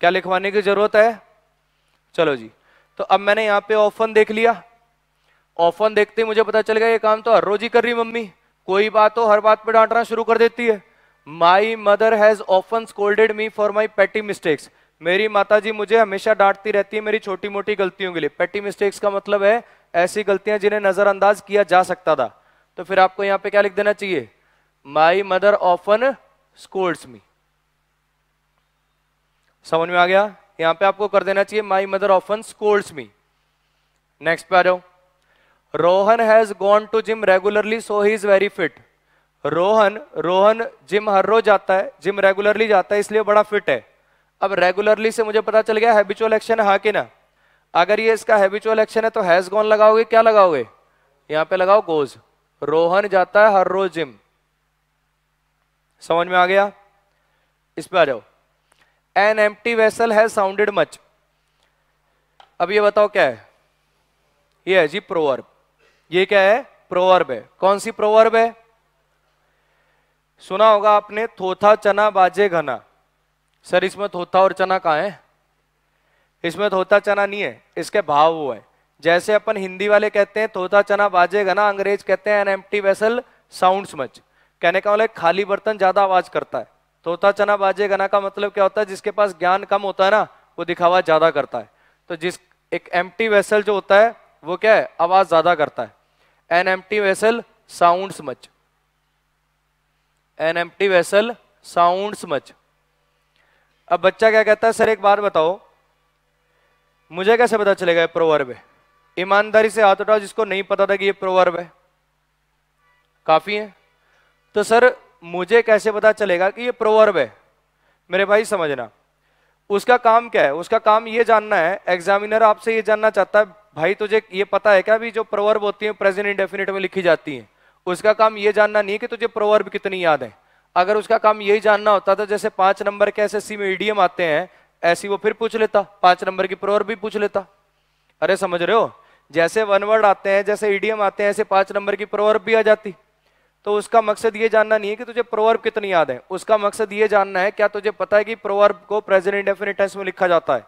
क्या लिखवाने की जरूरत है? चलो जी। तो अब मैंने यहां पे ऑफन देख लिया। ऑफन देखते ही मुझे पता चल गया ये काम तो हर रोज ही कर रही मम्मी, कोई बात हो हर बात पे डांटना शुरू कर देती है। My mother has often scolded me for my पेटी मिस्टेक्स। मेरी माताजी मुझे हमेशा डांटती रहती है मेरी छोटी मोटी गलतियों के लिए। पेटी मिस्टेक्स का मतलब है ऐसी गलतियां जिन्हें नजरअंदाज किया जा सकता था। तो फिर आपको यहां पे क्या लिख देना चाहिए? माई मदर ऑफन स्कोल्ड्स मी। समझ में आ गया? यहां पे आपको कर देना चाहिए my mother often scolds me. Next पे आ जाओ। Rohan has gone to gym regularly so he is very fit. Rohan gym हर रोज जाता है, जिम रेगुलरली जाता है इसलिए बड़ा फिट है। अब रेगुलरली से मुझे पता चल गया हैबिचुअल एक्शन है, हाँ कि ना? अगर ये इसका हैबिचुअल एक्शन है तो हैज गॉन लगाओगे, क्या लगाओगे? यहां पे लगाओ गोज। रोहन जाता है हर रोज जिम। समझ में आ गया? इस पे आ जाओ। An empty vessel has sounded much. अब ये बताओ क्या है? ये है जी प्रोवर्ब। ये क्या है? प्रोवर्ब है। कौन सी प्रोवर्ब है? सुना होगा आपने, थोथा चना बाजे घना। सर इसमें थोथा और चना कहां है? इसमें थोथा चना नहीं है, इसके भाव वो है। जैसे अपन हिंदी वाले कहते हैं थोथा चना बाजे घना, अंग्रेज कहते हैं an empty vessel sounds much. कहने का मतलब खाली बर्तन ज्यादा आवाज करता है। थोथा चना बाजे घना का मतलब क्या होता है? जिसके पास ज्ञान कम होता है ना वो दिखावा ज्यादा करता है। तो जिस एक एम्प्टी वेसल जो होता है वो क्या है? आवाज ज्यादा करता है। An empty vessel sounds much. An empty vessel sounds much. अब बच्चा क्या कहता है? सर एक बात बताओ, मुझे कैसे पता चलेगा ये प्रोवर्ब है? ईमानदारी से हाथ उठाओ जिसको नहीं पता था कि ये प्रोवर्ब है। काफी है। तो सर मुझे कैसे पता चलेगा कि ये प्रोवर्ब है? मेरे भाई समझना, उसका काम क्या है? उसका काम ये जानना है, एग्जामिनर आपसे ये जानना चाहता है भाई तुझे ये पता है क्या भी जो प्रोवर्ब होती है प्रेजेंट इंडेफिनिट में लिखी जाती है, उसका काम ये जानना नहीं है कि तुझे प्रोवर्ब कितनी याद है। अगर उसका काम यही जानना होता तो जैसे 5 नंबर के एसएससी में ईडीएम आते हैं ऐसी वो फिर पूछ लेता, 5 नंबर की प्रोवर्ब भी पूछ लेता। अरे समझ रहे हो? जैसे वन वर्ड आते हैं, जैसे ईडीएम आते हैं, ऐसे 5 नंबर की प्रोवर्ब भी आ जाती। तो उसका मकसद ये जानना नहीं है कि तुझे प्रोवर्ब कितनी याद है, उसका मकसद ये जानना है क्या तुझे पता है कि प्रोवर्ब को प्रेजेंट इंडेफिनिट टेंस में लिखा जाता है।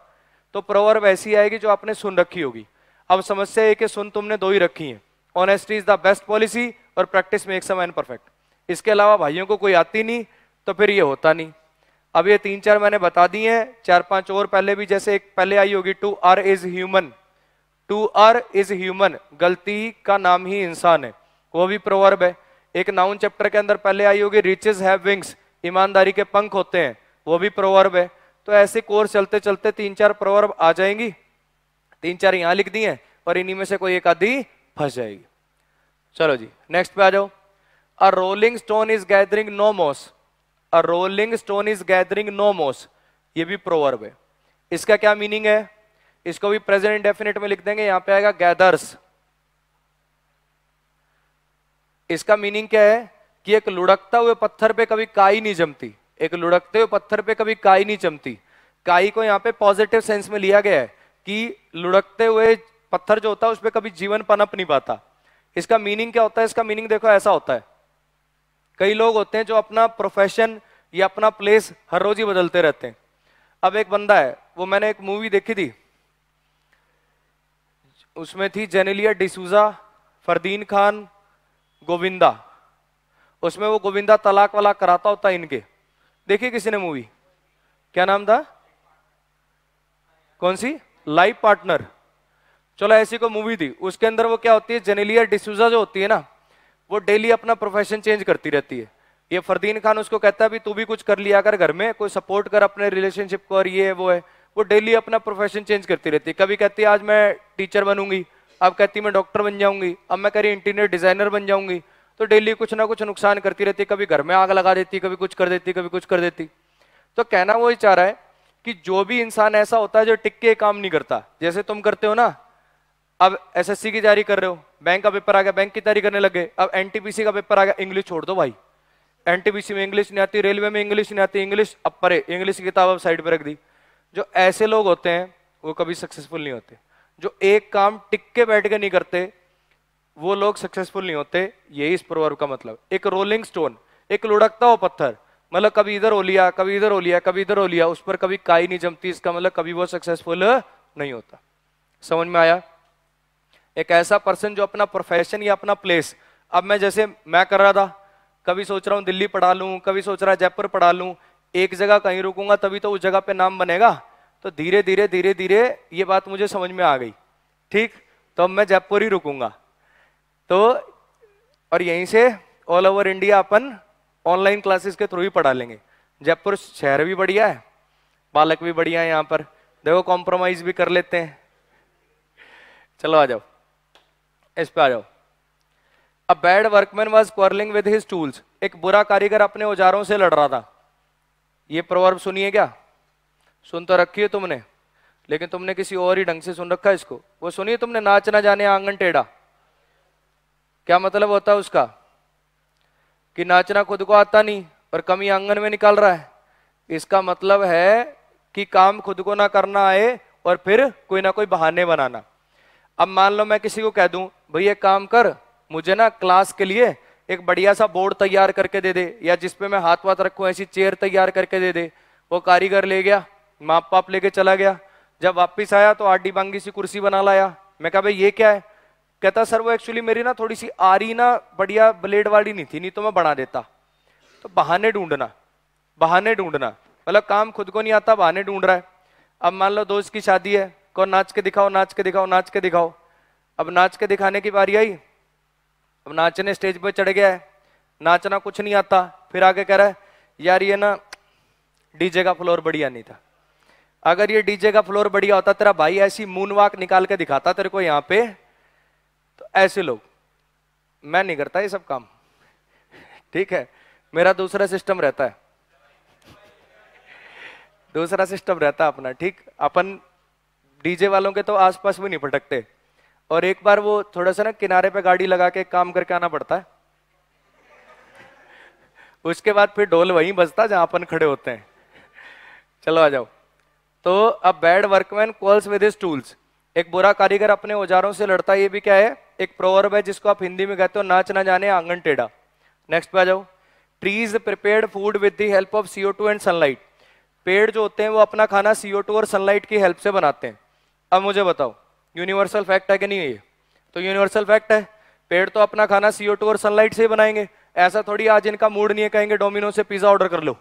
तो प्रोवर्ब ऐसी आएगी जो आपने सुन रखी होगी। अब समस्या है कि सुन तुमने दो ही रखी है, honesty is the best policy और practice makes a man perfect. इसके अलावा भाइयों को कोई आती नहीं तो फिर ये होता नहीं। अब ये 3-4 मैंने बता दी हैं, 4-5 और पहले भी, जैसे एक पहले आई होगी to err is human, to err is human, गलती का नाम ही इंसान है, वो भी प्रोवर्ब है। एक नाउन चैप्टर के अंदर पहले आई होगी रिचेस हैव विंग्स, ईमानदारी के पंख होते हैं, वो भी प्रोवर्ब है। तो ऐसे कोर्स चलते चलते 3-4 प्रोवर्ब आ जाएंगी, 3-4 यहां लिख दी हैं और इन्हीं में से कोई एक आधी फंस जाएगी। चलो जी नेक्स्ट पे आ जाओ। A rolling stone is gathering no moss, a rolling stone is gathering no moss, ये भी प्रोवर्ब है। इसका क्या मीनिंग है, इसको भी प्रेजेंट इंडेफिनिट में लिख देंगे, यहां पे आएगा गैदर्स। इसका मीनिंग क्या है कि एक लुढ़कता हुए पत्थर पे कभी काई नहीं जमती, एक लुढ़कते हुए पत्थर पे कभी काई नहीं जमती। काई को यहाँ पे पॉजिटिव सेंस में लिया गया है कि लुढ़कते हुए पत्थर जो होता है उस पर कभी जीवन पनप नहीं पाता। इसका मीनिंग क्या होता है, इसका मीनिंग देखो ऐसा होता है, कई लोग होते हैं जो अपना प्रोफेशन या अपना प्लेस हर रोज ही बदलते रहते हैं। अब एक बंदा है, वो मैंने एक मूवी देखी थी, उसमें थी जेनेलिया डिसूजा, फरदीन खान, गोविंदा। उसमें वो गोविंदा तलाक वलाक कराता होता है इनके, देखिए किसी ने मूवी, क्या नाम था, कौन सी, लाइफ पार्टनर। चलो ऐसी को मूवी थी, उसके अंदर वो क्या होती है, जेनेलिया डिसूजा जो होती है ना, वो डेली अपना प्रोफेशन चेंज करती रहती है। ये फरदीन खान उसको कहता है भी तू भी कुछ कर लिया कर घर में, कोई सपोर्ट कर अपने रिलेशनशिप को, और ये वो है। वो डेली अपना प्रोफेशन चेंज करती रहती है, कभी कहती है आज मैं टीचर बनूंगी, अब कहती मैं डॉक्टर बन जाऊंगी, अब मैं कह रही इंटीरियर डिजाइनर बन जाऊंगी। तो डेली कुछ ना कुछ नुकसान करती रहती है, कभी घर में आग लगा देती, कभी कुछ कर देती, कभी कुछ कर देती। तो कहना वो ही चाह रहा है कि जो भी इंसान ऐसा होता है जो टिक के काम नहीं करता, जैसे तुम करते हो ना, अब एसएससी की तैयारी कर रहे हो, बैंक का पेपर आ गया, बैंक की तैयारी करने लगे, अब एनटीपीसी का पेपर आ गया, इंग्लिश छोड़ दो भाई, एनटीपीसी में इंग्लिश नहीं आती, रेलवे में इंग्लिश नहीं आती, इंग्लिश अब परे, इंग्लिश की किताब अब साइड पे रख दी। जो ऐसे लोग होते हैं वो कभी सक्सेसफुल नहीं होते, जो एक काम टिक के बैठ के नहीं करते वो लोग सक्सेसफुल नहीं होते। यही इस प्रोवर्ब का मतलब। एक रोलिंग स्टोन, एक लुढ़कता हुआ पत्थर, मतलब कभी इधर हो लिया, कभी इधर हो लिया, कभी इधर हो लिया, उस पर कभी काई नहीं जमती, इसका मतलब कभी वो सक्सेसफुल नहीं होता। समझ में आया। एक ऐसा पर्सन जो अपना प्रोफेशन या अपना प्लेस, अब मैं जैसे मैं कर रहा था, कभी सोच रहा हूँ दिल्ली पढ़ा लूं, कभी सोच रहा जयपुर पढ़ा लूं, एक जगह कहीं रुकूंगा तभी तो उस जगह पे नाम बनेगा। तो धीरे धीरे धीरे धीरे ये बात मुझे समझ में आ गई, ठीक, तो अब मैं जयपुर ही रुकूंगा। तो और यहीं से ऑल ओवर इंडिया अपन ऑनलाइन क्लासेस के थ्रू ही पढ़ा लेंगे। जयपुर शहर भी बढ़िया है, बालक भी बढ़िया है, यहाँ पर देखो कॉम्प्रोमाइज भी कर लेते हैं। चलो आ जाओ, इस पे आ जाओ। A bad workman was quarrelling with his tools, एक बुरा कारीगर अपने औजारों से लड़ रहा था। ये प्रोवर्ब सुनिए क्या, सुन तो रखी है तुमने, लेकिन तुमने किसी और ही ढंग से सुन रखा है इसको। वो सुनिए तुमने, नाच ना जाने आंगन टेढ़ा, क्या मतलब होता है उसका, कि नाचना खुद को आता नहीं और कमी आंगन में निकाल रहा है। इसका मतलब है कि काम खुद को ना करना आए और फिर कोई ना कोई बहाने बनाना। अब मान लो मैं किसी को कह दूं भाई ये काम कर, मुझे ना क्लास के लिए एक बढ़िया सा बोर्ड तैयार करके दे दे, या जिसपे मैं हाथ वाथ रखूं ऐसी चेयर तैयार करके दे दे। वो कारीगर ले गया, माप पाप लेके चला गया, जब वापिस आया तो आडी बांगी सी कुर्सी बना लाया। मैं कहा भाई ये क्या है, कहता सर वो एक्चुअली मेरी ना थोड़ी सी आरी ना बढ़िया ब्लेड वाली नहीं थी, नहीं तो मैं बना देता। तो बहाने ढूंढना, बहाने ढूंढना, मतलब काम खुद को नहीं आता, बहाने ढूंढ रहा है। अब मान लो दोस्त की शादी है, कौन नाच के दिखाओ, नाच के दिखाओ, नाच के दिखाओ। अब नाच के दिखाने की बारी आई, अब नाचने स्टेज पे चढ़ गया है, नाचना कुछ नहीं आता, फिर आगे कह रहा है यार ये ना डीजे का फ्लोर बढ़िया नहीं था। अगर ये डीजे का फ्लोर बढ़िया होता, तेरा भाई ऐसी मून वॉक निकाल के दिखाता तेरे को यहाँ पे। तो ऐसे लोग, मैं नहीं करता ये सब काम, ठीक है, मेरा दूसरा सिस्टम रहता है, दूसरा सिस्टम रहता है अपना, ठीक। अपन डीजे वालों के तो आसपास भी नहीं भटकते। और एक बार वो थोड़ा सा ना किनारे पे गाड़ी लगा के काम करके आना पड़ता है, उसके बाद फिर ढोल वहीं बजता जहां अपन खड़े होते हैं। चलो आ जाओ। तो अब bad workman quarrels with his tools, एक बुरा कारीगर अपने औजारों से लड़ता है। ये भी क्या है, एक प्रोवर्ब है जिसको आप हिंदी में कहते हो नाच ना जाने आंगन टेढ़ा। नेक्स्ट पे आ जाओ। Trees prepared food with the help of CO2 and sunlight. पेड़ जो होते हैं वो अपना खाना CO2 और सनलाइट की हेल्प से बनाते हैं। अब मुझे बताओ यूनिवर्सल फैक्ट है कि नहीं है ये? तो यूनिवर्सल फैक्ट है, पेड़ तो अपना खाना CO2 और सनलाइट से ही बनाएंगे। ऐसा थोड़ी आज इनका मूड नहीं है कहेंगे डोमिनो से पिज्जा ऑर्डर कर लो,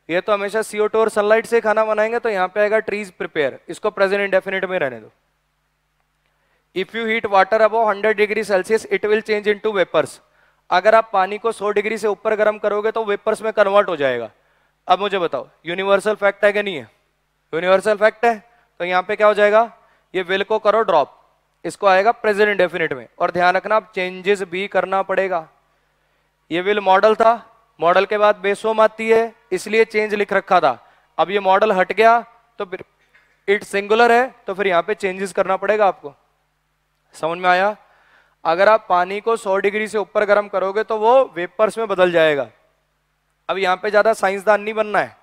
ये तो हमेशा CO2 और सनलाइट से खाना बनाएंगे। तो यहाँ पे आएगा ट्रीज प्रिपेयर, इसको प्रेजेंट इंडेफिनिट में रहने दो। If you heat water above 100 degree Celsius it will change into vapours. अगर आप पानी को 100 डिग्री से ऊपर गर्म करोगे तो वेपर्स में कन्वर्ट हो जाएगा। अब मुझे बताओ यूनिवर्सल फैक्ट है कि नहीं है? यूनिवर्सल फैक्ट है। तो यहाँ पे क्या हो जाएगा, ये विल को करो ड्रॉप, इसको आएगा प्रेजेंट इंडेफिनिट में। और ध्यान रखना आप चेंजेस भी करना पड़ेगा। ये विल मॉडल था, मॉडल के बाद बेसोम आती है इसलिए चेंज लिख रखा था। अब ये मॉडल हट गया तो फिर इट सिंगुलर है तो फिर यहाँ पे चेंजेस करना पड़ेगा आपको। समझ में आया? अगर आप पानी को 100 डिग्री से ऊपर गर्म करोगे तो वो वेपर्स में बदल जाएगा। अब यहाँ पे ज्यादा साइंसदान नहीं बनना है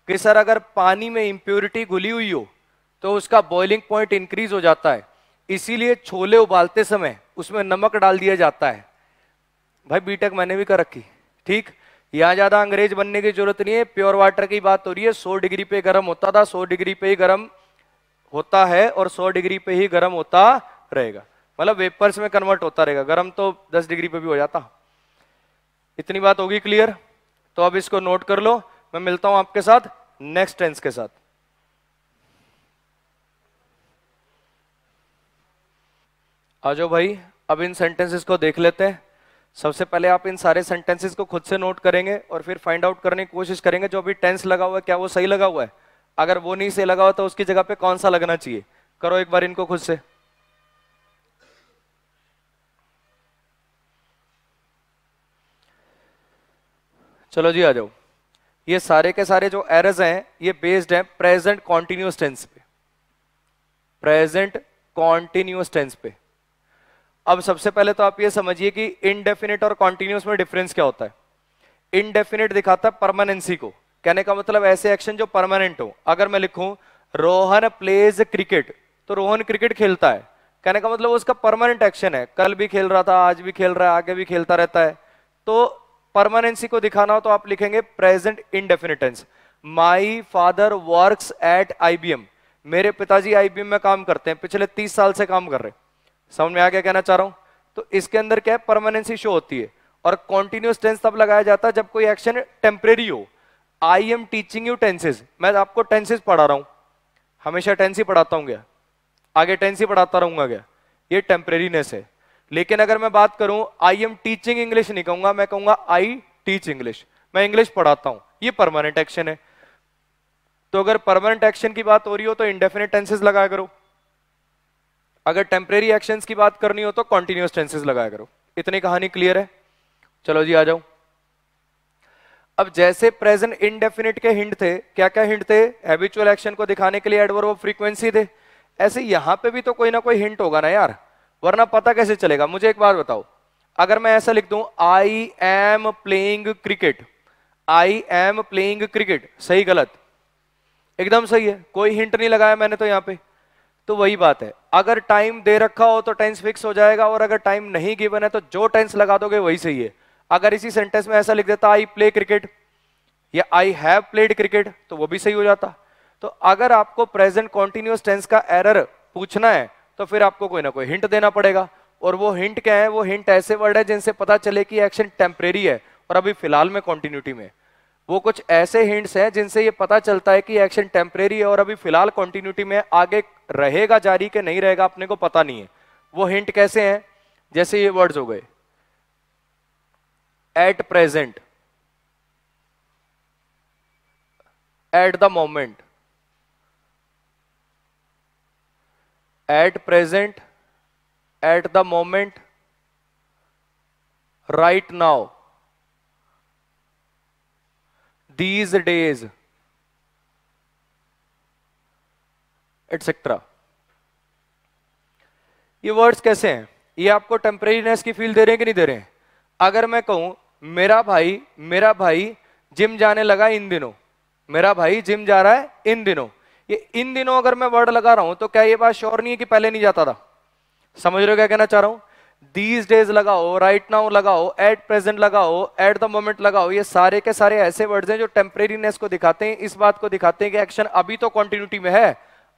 कि सर अगर पानी में इंप्योरिटी घुली हुई हो तो उसका बॉइलिंग पॉइंट इंक्रीज हो जाता है, इसीलिए छोले उबालते समय उसमें नमक डाल दिया जाता है। भाई बीटेक मैंने भी कर रखी, ठीक। यहां ज्यादा अंग्रेज बनने की जरूरत नहीं है, प्योर वाटर की बात हो रही है। 100 डिग्री पे गर्म होता था, 100 डिग्री पे ही गर्म होता है और 100 डिग्री पे ही गर्म होता रहेगा, मतलब वेपर्स में कन्वर्ट होता रहेगा। गर्म तो 10 डिग्री पे भी हो जाता। इतनी बात होगी क्लियर? तो अब इसको नोट कर लो। मैं मिलता हूं आपके साथ नेक्स्ट टेंस के साथ। आ जाओ भाई, अब इन सेंटेंसेस को देख लेते हैं। सबसे पहले आप इन सारे सेंटेंसेस को खुद से नोट करेंगे और फिर फाइंड आउट करने की कोशिश करेंगे जो अभी टेंस लगा हुआ है क्या वो सही लगा हुआ है। अगर वो नहीं सही लगा हुआ तो उसकी जगह पे कौन सा लगना चाहिए। करो एक बार इनको खुद से। चलो जी आ जाओ। ये सारे के सारे जो एरर्स हैं ये बेस्ड हैं प्रेजेंट कॉन्टिन्यूअस टेंस पे, प्रेजेंट कॉन्टिन्यूअस टेंस पे। अब सबसे पहले तो आप ये समझिए कि इनडेफिनिट और कॉन्टिन्यूअस में डिफरेंस क्या होता है। इनडेफिनिट दिखाता है परमानेंसी को, कहने का मतलब ऐसे एक्शन जो परमानेंट हो। अगर मैं लिखूं रोहन प्लेज क्रिकेट तो रोहन क्रिकेट खेलता है, कहने का मतलब उसका परमानेंट एक्शन है, कल भी खेल रहा था, आज भी खेल रहा है, आगे भी खेलता रहता है। तो परमानेंसी को दिखाना हो तो आप लिखेंगे present indefinite tense. My father works at IBM, मेरे पिताजी IBM में काम करते हैं, पिछले 30 साल से काम कर रहे हैं। समझ में आ गया कहना चाह रहा हूं? तो इसके अंदर क्या है, परमानेंसी शो होती है। और कॉन्टिन्यूअस टेंस तब लगाया जाता है जब कोई एक्शन टेम्परेरी हो। आई एम टीचिंग यू टेंसेज, मैं आपको टेंसेज पढ़ा रहा हूं, हमेशा टेंस ही पढ़ाता हूं क्या, आगे टेंस ही पढ़ाता रहूंगा क्या, ये टेम्परेरीनेस है। लेकिन अगर मैं बात करूं आई एम टीचिंग इंग्लिश नहीं कहूंगा, मैं कहूंगा आई टीच इंग्लिश, मैं इंग्लिश पढ़ाता हूं, ये परमानेंट एक्शन है। तो अगर परमानेंट एक्शन की बात हो रही हो तो इंडेफिनिट टेंसेज लगाया करो, अगर टेम्परेरी एक्शंस की बात करनी हो तो कॉन्टिन्यूअस टेंसेस लगाया करो। इतनी कहानी क्लियर है? चलो जी आ जाओ। अब जैसे प्रेजेंट इनडेफिनिट के हिंट थे, क्या क्या हिंट थे, हैबिचुअल एक्शन को दिखाने के लिए एडवर्ब ऑफ फ्रीक्वेंसी थे, ऐसे यहां पे भी तो कोई ना कोई हिंट होगा ना यार, वरना पता कैसे चलेगा। मुझे एक बात बताओ, अगर मैं ऐसा लिख दूं I am playing cricket, I am playing cricket, सही गलत? एकदम सही है, कोई हिंट नहीं लगाया मैंने तो यहां पे। तो वही बात है, अगर टाइम दे रखा हो तो टेंस फिक्स हो जाएगा, और अगर टाइम नहीं गिवन है तो जो टेंस लगा दोगे वही सही है। अगर इसी सेंटेंस में ऐसा लिख देता आई प्ले क्रिकेट या आई हैव प्लेड क्रिकेट तो वो भी सही हो जाता। तो अगर आपको प्रेजेंट कॉन्टिन्यूअस टेंस का एरर पूछना है तो फिर आपको कोई ना कोई हिंट देना पड़ेगा। और वो हिंट क्या है, वो हिंट ऐसे वर्ड है जिनसे पता चले कि एक्शन टेम्परेरी है और अभी फिलहाल में कॉन्टिन्यूटी में। वो कुछ ऐसे हिंट्स हैं जिनसे ये पता चलता है कि एक्शन टेम्परेरी है और अभी फिलहाल कॉन्टिन्यूटी में, आगे रहेगा जारी के नहीं रहेगा अपने को पता नहीं है। वो हिंट कैसे हैं, जैसे ये वर्ड्स हो गए eight present, at the moment, eight present, at the moment, right now, these days, etcetera. ये वर्ड्स कैसे हैं, ये आपको टेम्परेरीनेस की फील दे रहे हैं कि नहीं दे रहे हैं? अगर मैं कहूं मेरा भाई जिम जाने लगा इन दिनों, मेरा भाई जिम जा रहा है इन दिनों, ये इन दिनों अगर मैं वर्ड लगा रहा हूं तो क्या ये बात श्योर नहीं है कि पहले नहीं जाता था? समझ रहे हो क्या कहना चाह रहा हूं? दीज डेज लगाओ, राइट नाउ लगाओ, एट प्रेजेंट लगाओ, एट द मोमेंट लगाओ, ये सारे के सारे ऐसे वर्ड्स हैं जो टेम्परेरीनेस को दिखाते हैं, इस बात को दिखाते हैं कि एक्शन अभी तो कॉन्टिन्यूटी में है,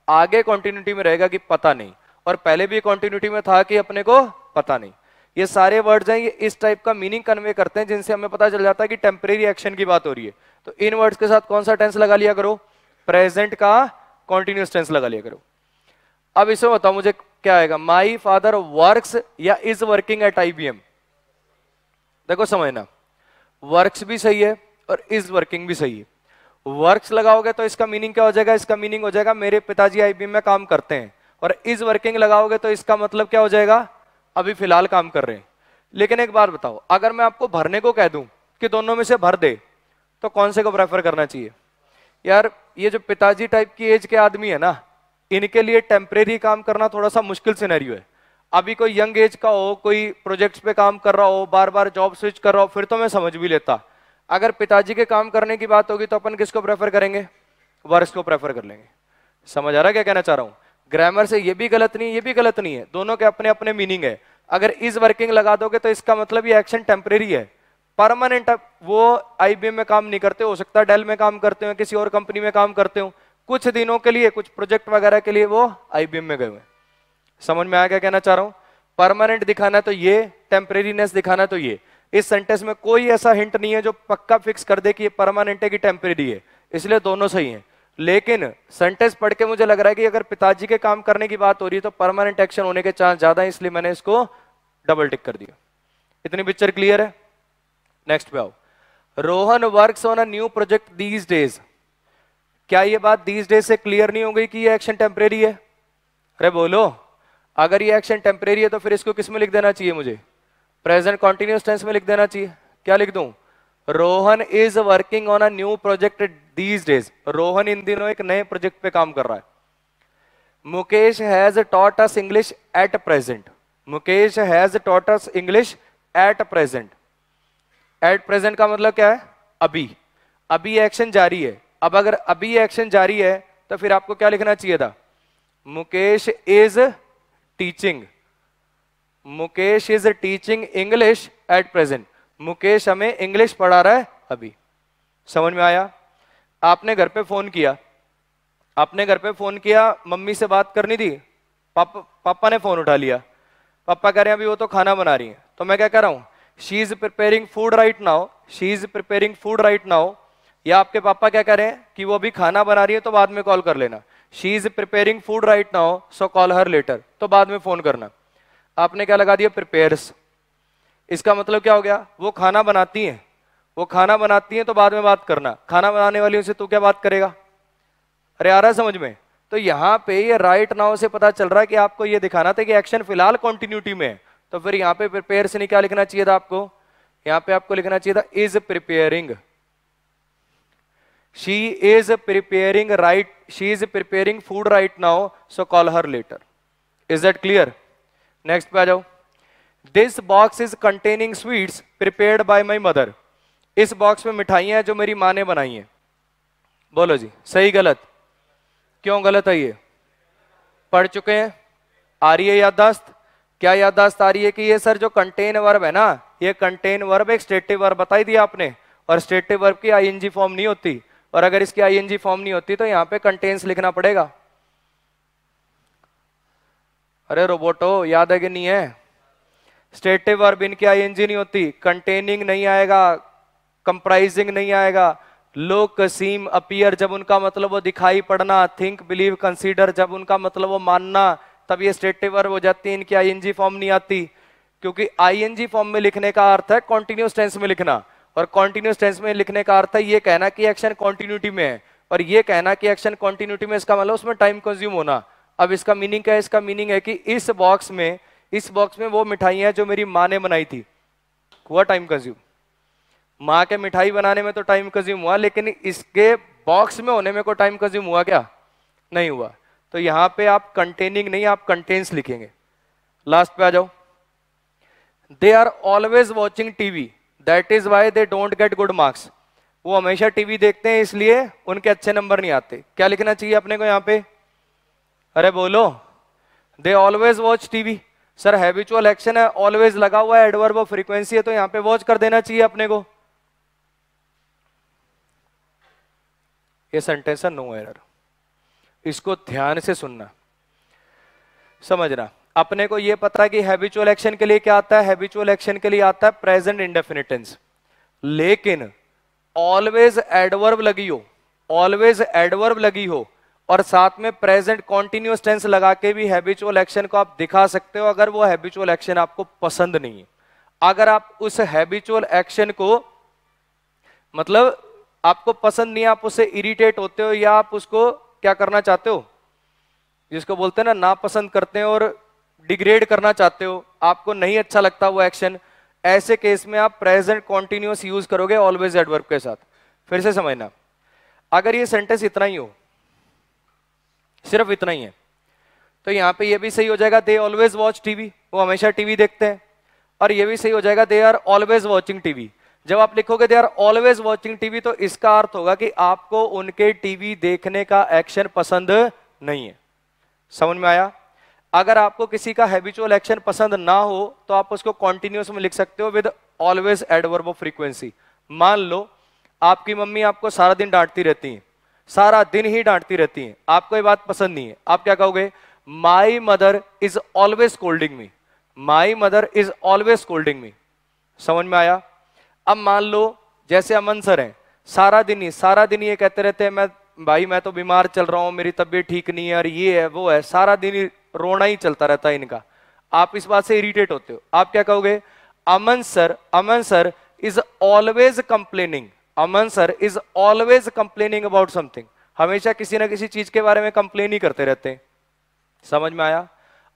आगे कॉन्टिन्यूटी में रहेगा कि पता नहीं, और पहले भी कॉन्टिन्यूटी में था कि अपने को पता नहीं। ये सारे वर्ड्स हैं, ये इस टाइप का मीनिंग कन्वे करते हैं जिनसे हमें पता चल जाता है कि टेम्परेरी एक्शन की बात हो रही है। तो इन वर्ड्स के साथ कौन सा टेंस लगा लिया करो, प्रेजेंट का कॉन्टिन्यूस टेंस लगा लिया करो। अब इसमें बताओ मुझे क्या आएगा, माई फादर वर्क्स या इज वर्किंग एट IBM। देखो समझना, वर्क्स भी सही है और इज वर्किंग भी सही है। वर्क्स लगाओगे तो इसका मीनिंग क्या हो जाएगा, इसका मीनिंग हो जाएगा मेरे पिताजी IBM में काम करते हैं, और इज वर्किंग लगाओगे तो इसका मतलब क्या हो जाएगा, अभी फिलहाल काम कर रहे हैं। लेकिन एक बात बताओ, अगर मैं आपको भरने को कह दूं कि दोनों में से भर दे, तो कौन से को प्रेफर करना चाहिए? यार ये जो पिताजी टाइप की एज के आदमी है ना, इनके लिए टेम्परेरी काम करना थोड़ा सा मुश्किल सिनेरियो है। अभी कोई यंग एज का हो, कोई प्रोजेक्ट्स पे काम कर रहा हो, बार बार जॉब स्विच कर रहा हो, फिर तो मैं समझ भी लेता। अगर पिताजी के काम करने की बात होगी तो अपन किसको प्रेफर करेंगे, वर्क्स को प्रेफर कर लेंगे। समझ आ रहा है क्या कहना चाह रहा हूं? ग्रामर से ये भी गलत नहीं, ये भी गलत नहीं है, दोनों के अपने अपने मीनिंग है। अगर इज वर्किंग लगा दोगे तो इसका मतलब ये एक्शन टेम्परेरी है, परमानेंट वो IBM में काम नहीं करते, हो सकता है डेल में काम करते हो, किसी और कंपनी में काम करते हो, कुछ दिनों के लिए कुछ प्रोजेक्ट वगैरह के लिए वो IBM में गए हुए। समझ में आया क्या कहना चाह रहा हूं? परमानेंट दिखाना तो ये, टेम्परेरीनेस दिखाना तो ये। इस सेंटेंस में कोई ऐसा हिंट नहीं है जो पक्का फिक्स कर दे कि ये परमानेंट है कि टेम्परेरी है, इसलिए दोनों सही हैं। लेकिन सेंटेंस पढ़ के मुझे लग रहा है कि अगर पिताजी के काम करने की बात हो रही है तो परमानेंट एक्शन होने के चांस ज्यादा है, इसलिए मैंने इसको डबल टिक कर दिया। इतनी पिक्चर क्लियर है? नेक्स्ट पे आओ। Rohan works on a new project these days. क्या ये बात दीज डेज से क्लियर नहीं हो गई कि ये एक्शन टेम्परेरी है? अरे बोलो, अगर ये एक्शन टेम्परेरी है तो फिर इसको किस में लिख देना चाहिए मुझे? प्रेजेंट कॉन्टिन्यूस टेंस में लिख देना चाहिए। क्या लिख दूं? Rohan is working on a new project these days. Rohan इन दिनों एक नए प्रोजेक्ट पे काम कर रहा है। Mukesh has taught us English at present. Mukesh has taught us English at present. At present का मतलब क्या है? अभी। अभी एक्शन जारी है। अब अगर अभी एक्शन जारी है तो फिर आपको क्या लिखना चाहिए था? Mukesh is teaching. Mukesh is teaching English at present. Mukesh हमें इंग्लिश पढ़ा रहा है अभी। समझ में आया? आपने घर पे फोन किया, आपने घर पे फोन किया, मम्मी से बात करनी थी, पापा ने फोन उठा लिया। पापा कह रहे हैं अभी वो तो खाना बना रही है, तो मैं क्या कह रहा हूं? She is preparing food right now. She is preparing food right now. या आपके पापा क्या कह रहे हैं कि वो अभी खाना बना रही है तो बाद में कॉल कर लेना। She is preparing food right now so call her later, तो बाद में फोन करना। आपने क्या लगा दिया? प्रिपेयर्स। इसका मतलब क्या हो गया? वो खाना बनाती हैं, वो खाना बनाती हैं तो बाद में बात करना। खाना बनाने वाली से तू क्या बात करेगा? अरे आ रहा है समझ में? तो यहाँ पे ये राइट नाउ से पता चल रहा है कि आपको ये दिखाना था कि एक्शन फिलहाल कॉन्टिन्यूटी में है, तो फिर यहाँ पे प्रिपेयर से नहीं क्या लिखना चाहिए था आपको? यहाँ पे आपको लिखना चाहिए था is preparing. She is preparing right, she is preparing food right now so call her लेटर। Is that clear? नेक्स्ट पे आ जाओ। This box is containing sweets prepared by my mother. इस बॉक्स में मिठाइयां हैं जो मेरी माँ ने बनाई हैं। बोलो जी, सही गलत? क्यों गलत है? ये पढ़ चुके हैं, आ रही है याददाश्त? क्या याददाश्त आ रही है कि ये सर जो कंटेन वर्ब है ना, ये कंटेन वर्ब एक स्टेटिव वर्ब बताई दिया आपने, और स्टेटिव वर्ब की ING फॉर्म नहीं होती, और अगर इसकी ING फॉर्म नहीं होती तो यहाँ पे कंटेन्स लिखना पड़ेगा। अरे रोबोटो, याद है कि नहीं है? स्टेटिव वर्ब इनकी ING नहीं होती, कंटेनिंग नहीं आएगा, कंप्राइजिंग नहीं आएगा, लुक, सीम, अपीयर जब उनका मतलब वो दिखाई पड़ना, थिंक, बिलीव, कंसीडर जब उनका मतलब वो मानना, तब ये स्टेटिव वर्ब हो जाती है। इनकी ING फॉर्म नहीं आती, क्योंकि ING फॉर्म में लिखने का अर्थ है कॉन्टिन्यूस टेंस में लिखना, और कॉन्टिन्यूस टेंस में लिखने का अर्थ है ये कहना कि एक्शन कॉन्टिन्यूटी में है, और ये कहना कि एक्शन कॉन्टिन्यूटी में इसका मतलब उसमें टाइम कंज्यूम होना। अब इसका मीनिंग क्या है? इसका मीनिंग है कि इस बॉक्स में वो मिठाइयां जो मेरी माँ ने बनाई थी, हुआ टाइम कंज्यूम। माँ के मिठाई बनाने में तो टाइम कंज्यूम हुआ, लेकिन इसके बॉक्स में होने में कोई टाइम कंज्यूम हुआ क्या? नहीं हुआ। तो यहां पे आप कंटेनिंग नहीं, आप कंटेन्स लिखेंगे। लास्ट पे आ जाओ। They are always watching TV that is why they don't get good marks. वो हमेशा टीवी देखते हैं इसलिए उनके अच्छे नंबर नहीं आते। क्या लिखना चाहिए अपने को यहाँ पे? अरे बोलो, they always watch TV. Sir habitual action है, ऑलवेज लगा हुआ है, एडवर्ब ऑफ फ्रीक्वेंसी है, तो यहां पे वॉच कर देना चाहिए अपने को। ये सेंटेंस है नो एरर, इसको ध्यान से सुनना समझना। अपने को ये पता है कि हैबिचुअल एक्शन के लिए क्या आता है, हैबिचुअल एक्शन के लिए आता है प्रेजेंट इंडेफिनिट टेंस, लेकिन ऑलवेज एडवर्ब लगी हो, ऑलवेज एडवर्ब लगी हो और साथ में प्रेजेंट कॉन्टिन्यूअस टेंस लगा के भी हैबिचुअल एक्शन को आप दिखा सकते हो, अगर वो हैबिचुअल एक्शन आपको पसंद नहीं है। अगर आप उस हैबिचुअल एक्शन को मतलब आपको पसंद नहीं है, आप उससे इरिटेट होते हो या आप उसको क्या करना चाहते हो, जिसको बोलते हैं ना नापसंद करते हैं और डिग्रेड करना चाहते हो, आपको नहीं अच्छा लगता वो एक्शन, ऐसे केस में आप प्रेजेंट कॉन्टिन्यूअस यूज करोगे ऑलवेज एडवर्ब के साथ। फिर से समझना, अगर ये सेंटेंस इतना ही हो, सिर्फ इतना ही है, तो यहां पे ये भी सही हो जाएगा दे ऑलवेज वॉच टीवी, वो हमेशा टीवी देखते हैं, और ये भी सही हो जाएगा they are always watching TV. जब आप लिखोगे they are always watching TV तो इसका अर्थ होगा कि आपको उनके टीवी देखने का एक्शन पसंद नहीं है। समझ में आया? अगर आपको किसी का हैबिचुअल एक्शन पसंद ना हो तो आप उसको कॉन्टिन्यूअस में लिख सकते हो with always adverb of frequency. मान लो आपकी मम्मी आपको सारा दिन डांटती रहती है, सारा दिन ही डांटती रहती है, आपको ये बात पसंद नहीं है, आप क्या कहोगे, my mother is always scolding me, my mother is always scolding me. समझ में आया? अब मान लो जैसे अमन सर हैं, सारा दिन ये कहते रहते हैं मैं तो बीमार चल रहा हूं, मेरी तबीयत ठीक नहीं है और ये है वो है, सारा दिन ही रोना ही चलता रहता है इनका, आप इस बात से इरिटेट होते हो, आप क्या कहोगे, Aman sir is always complaining, Aman sir is always complaining about something, हमेशा किसी ना किसी चीज के बारे में कंप्लेन ही करते रहते हैं। समझ में आया?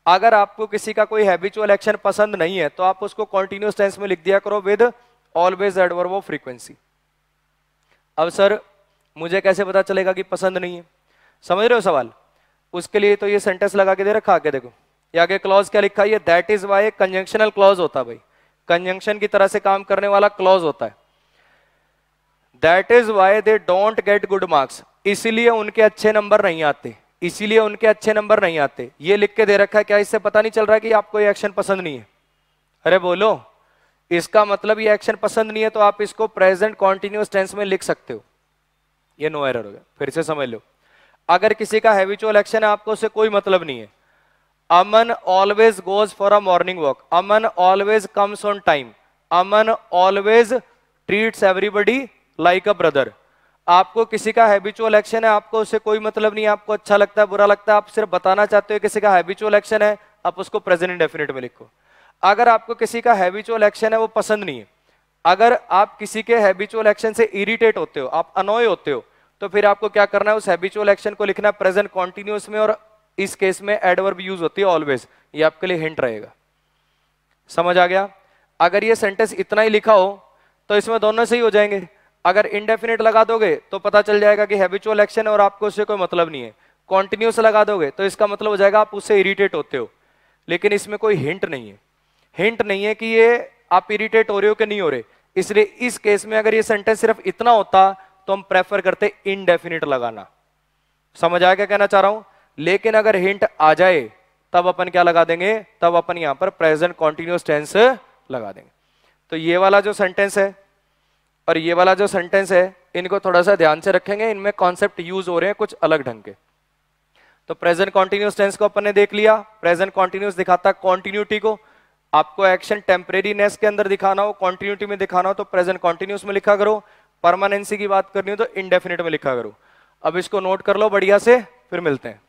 अगर आपको किसी का कोई हैबिचुअल एक्शन पसंद नहीं है तो आप उसको कॉन्टिन्यूअस टेंस में लिख दिया करो with always adverb of frequency. अब सर मुझे कैसे पता चलेगा कि पसंद नहीं है? समझ रहे हो सवाल? उसके लिए तो ये सेंटेंस लगा के दे रखा, आगे देखो, ये आगे क्लॉज क्या लिखा है, that is Y conjunctional clause होता है भाई, कंजंक्शन की तरह से काम करने वाला क्लॉज होता है। That is why they don't get good marks, इसीलिए उनके अच्छे नंबर नहीं आते, इसीलिए उनके अच्छे नंबर नहीं आते, ये लिख के दे रखा है। क्या इससे पता नहीं चल रहा है कि आपको ये एक्शन पसंद नहीं है? अरे बोलो, इसका मतलब ये एक्शन पसंद नहीं है तो आप इसको प्रेजेंट कॉन्टिन्यूअस टेंस में लिख सकते हो, ये नो एरर हो गया। फिर से समझ लो, अगर किसी का हैबिचुअल एक्शन है आपको उससे कोई मतलब नहीं है, Aman always goes for a morning walk, Aman always comes on time, Aman always treats everybody like a brother, आपको किसी का हैबिचुअल एक्शन है, आपको उससे कोई मतलब नहीं है, आपको अच्छा लगता है बुरा लगता है, आप सिर्फ बताना चाहते हो किसी का हैबिचुअल एक्शन है, आप उसको प्रेजेंट इंडेफिनिट में लिखो। अगर आपको किसी का हैबिचुअल एक्शन है वो पसंद नहीं है, अगर आप किसी के हैबिचुअल एक्शन से इरिटेट होते हो, आप अनॉय होते हो, तो फिर आपको क्या करना है, उस हैबिचुअल एक्शन को लिखना प्रेजेंट कॉन्टिन्यूअस में, और इस केस में एडवर्ब यूज होती है ऑलवेज, ये आपके लिए हिंट रहेगा। समझ आ गया? अगर ये सेंटेंस इतना ही लिखा हो तो इसमें दोनों सही हो जाएंगे, अगर इंडेफिनिट लगा दोगे तो पता चल जाएगा कि हैबिचुअल एक्शन है और आपको उससे कोई मतलब नहीं है, कॉन्टिन्यूअस लगा दोगे तो इसका मतलब हो जाएगा आप उससे इरिटेट होते हो, लेकिन इसमें कोई हिंट नहीं है, हिंट नहीं है कि ये आप इरिटेट हो रहे हो कि नहीं हो रहे, इसलिए इस केस में अगर ये सेंटेंस सिर्फ इतना होता तो हम प्रेफर करते इनडेफिनिट लगाना। समझ आया क्या कहना चाह रहा हूं? लेकिन अगर हिंट आ जाए तब अपन क्या लगा देंगे, तब अपन यहां पर प्रेजेंट कॉन्टिन्यूअस टेंस लगा देंगे। तो ये वाला जो सेंटेंस है और ये वाला जो सेंटेंस है, इनको थोड़ा सा ध्यान से रखेंगे, इनमें कॉन्सेप्ट यूज हो रहे हैं कुछ अलग ढंग के। तो प्रेजेंट कॉन्टिन्यूअस टेंस को अपन ने देख लिया, प्रेजेंट कॉन्टिन्यूअस दिखाता कॉन्टिन्यूटी को, आपको एक्शन टेम्परेरीनेस के अंदर दिखाना हो, कॉन्टिन्यूटी में दिखाना हो तो प्रेजेंट कॉन्टिन्यूअस में लिखा करो, परमानेंसी की बात करनी हो तो इंडेफिनिट में लिखा करो। अब इसको नोट कर लो बढ़िया से, फिर मिलते हैं।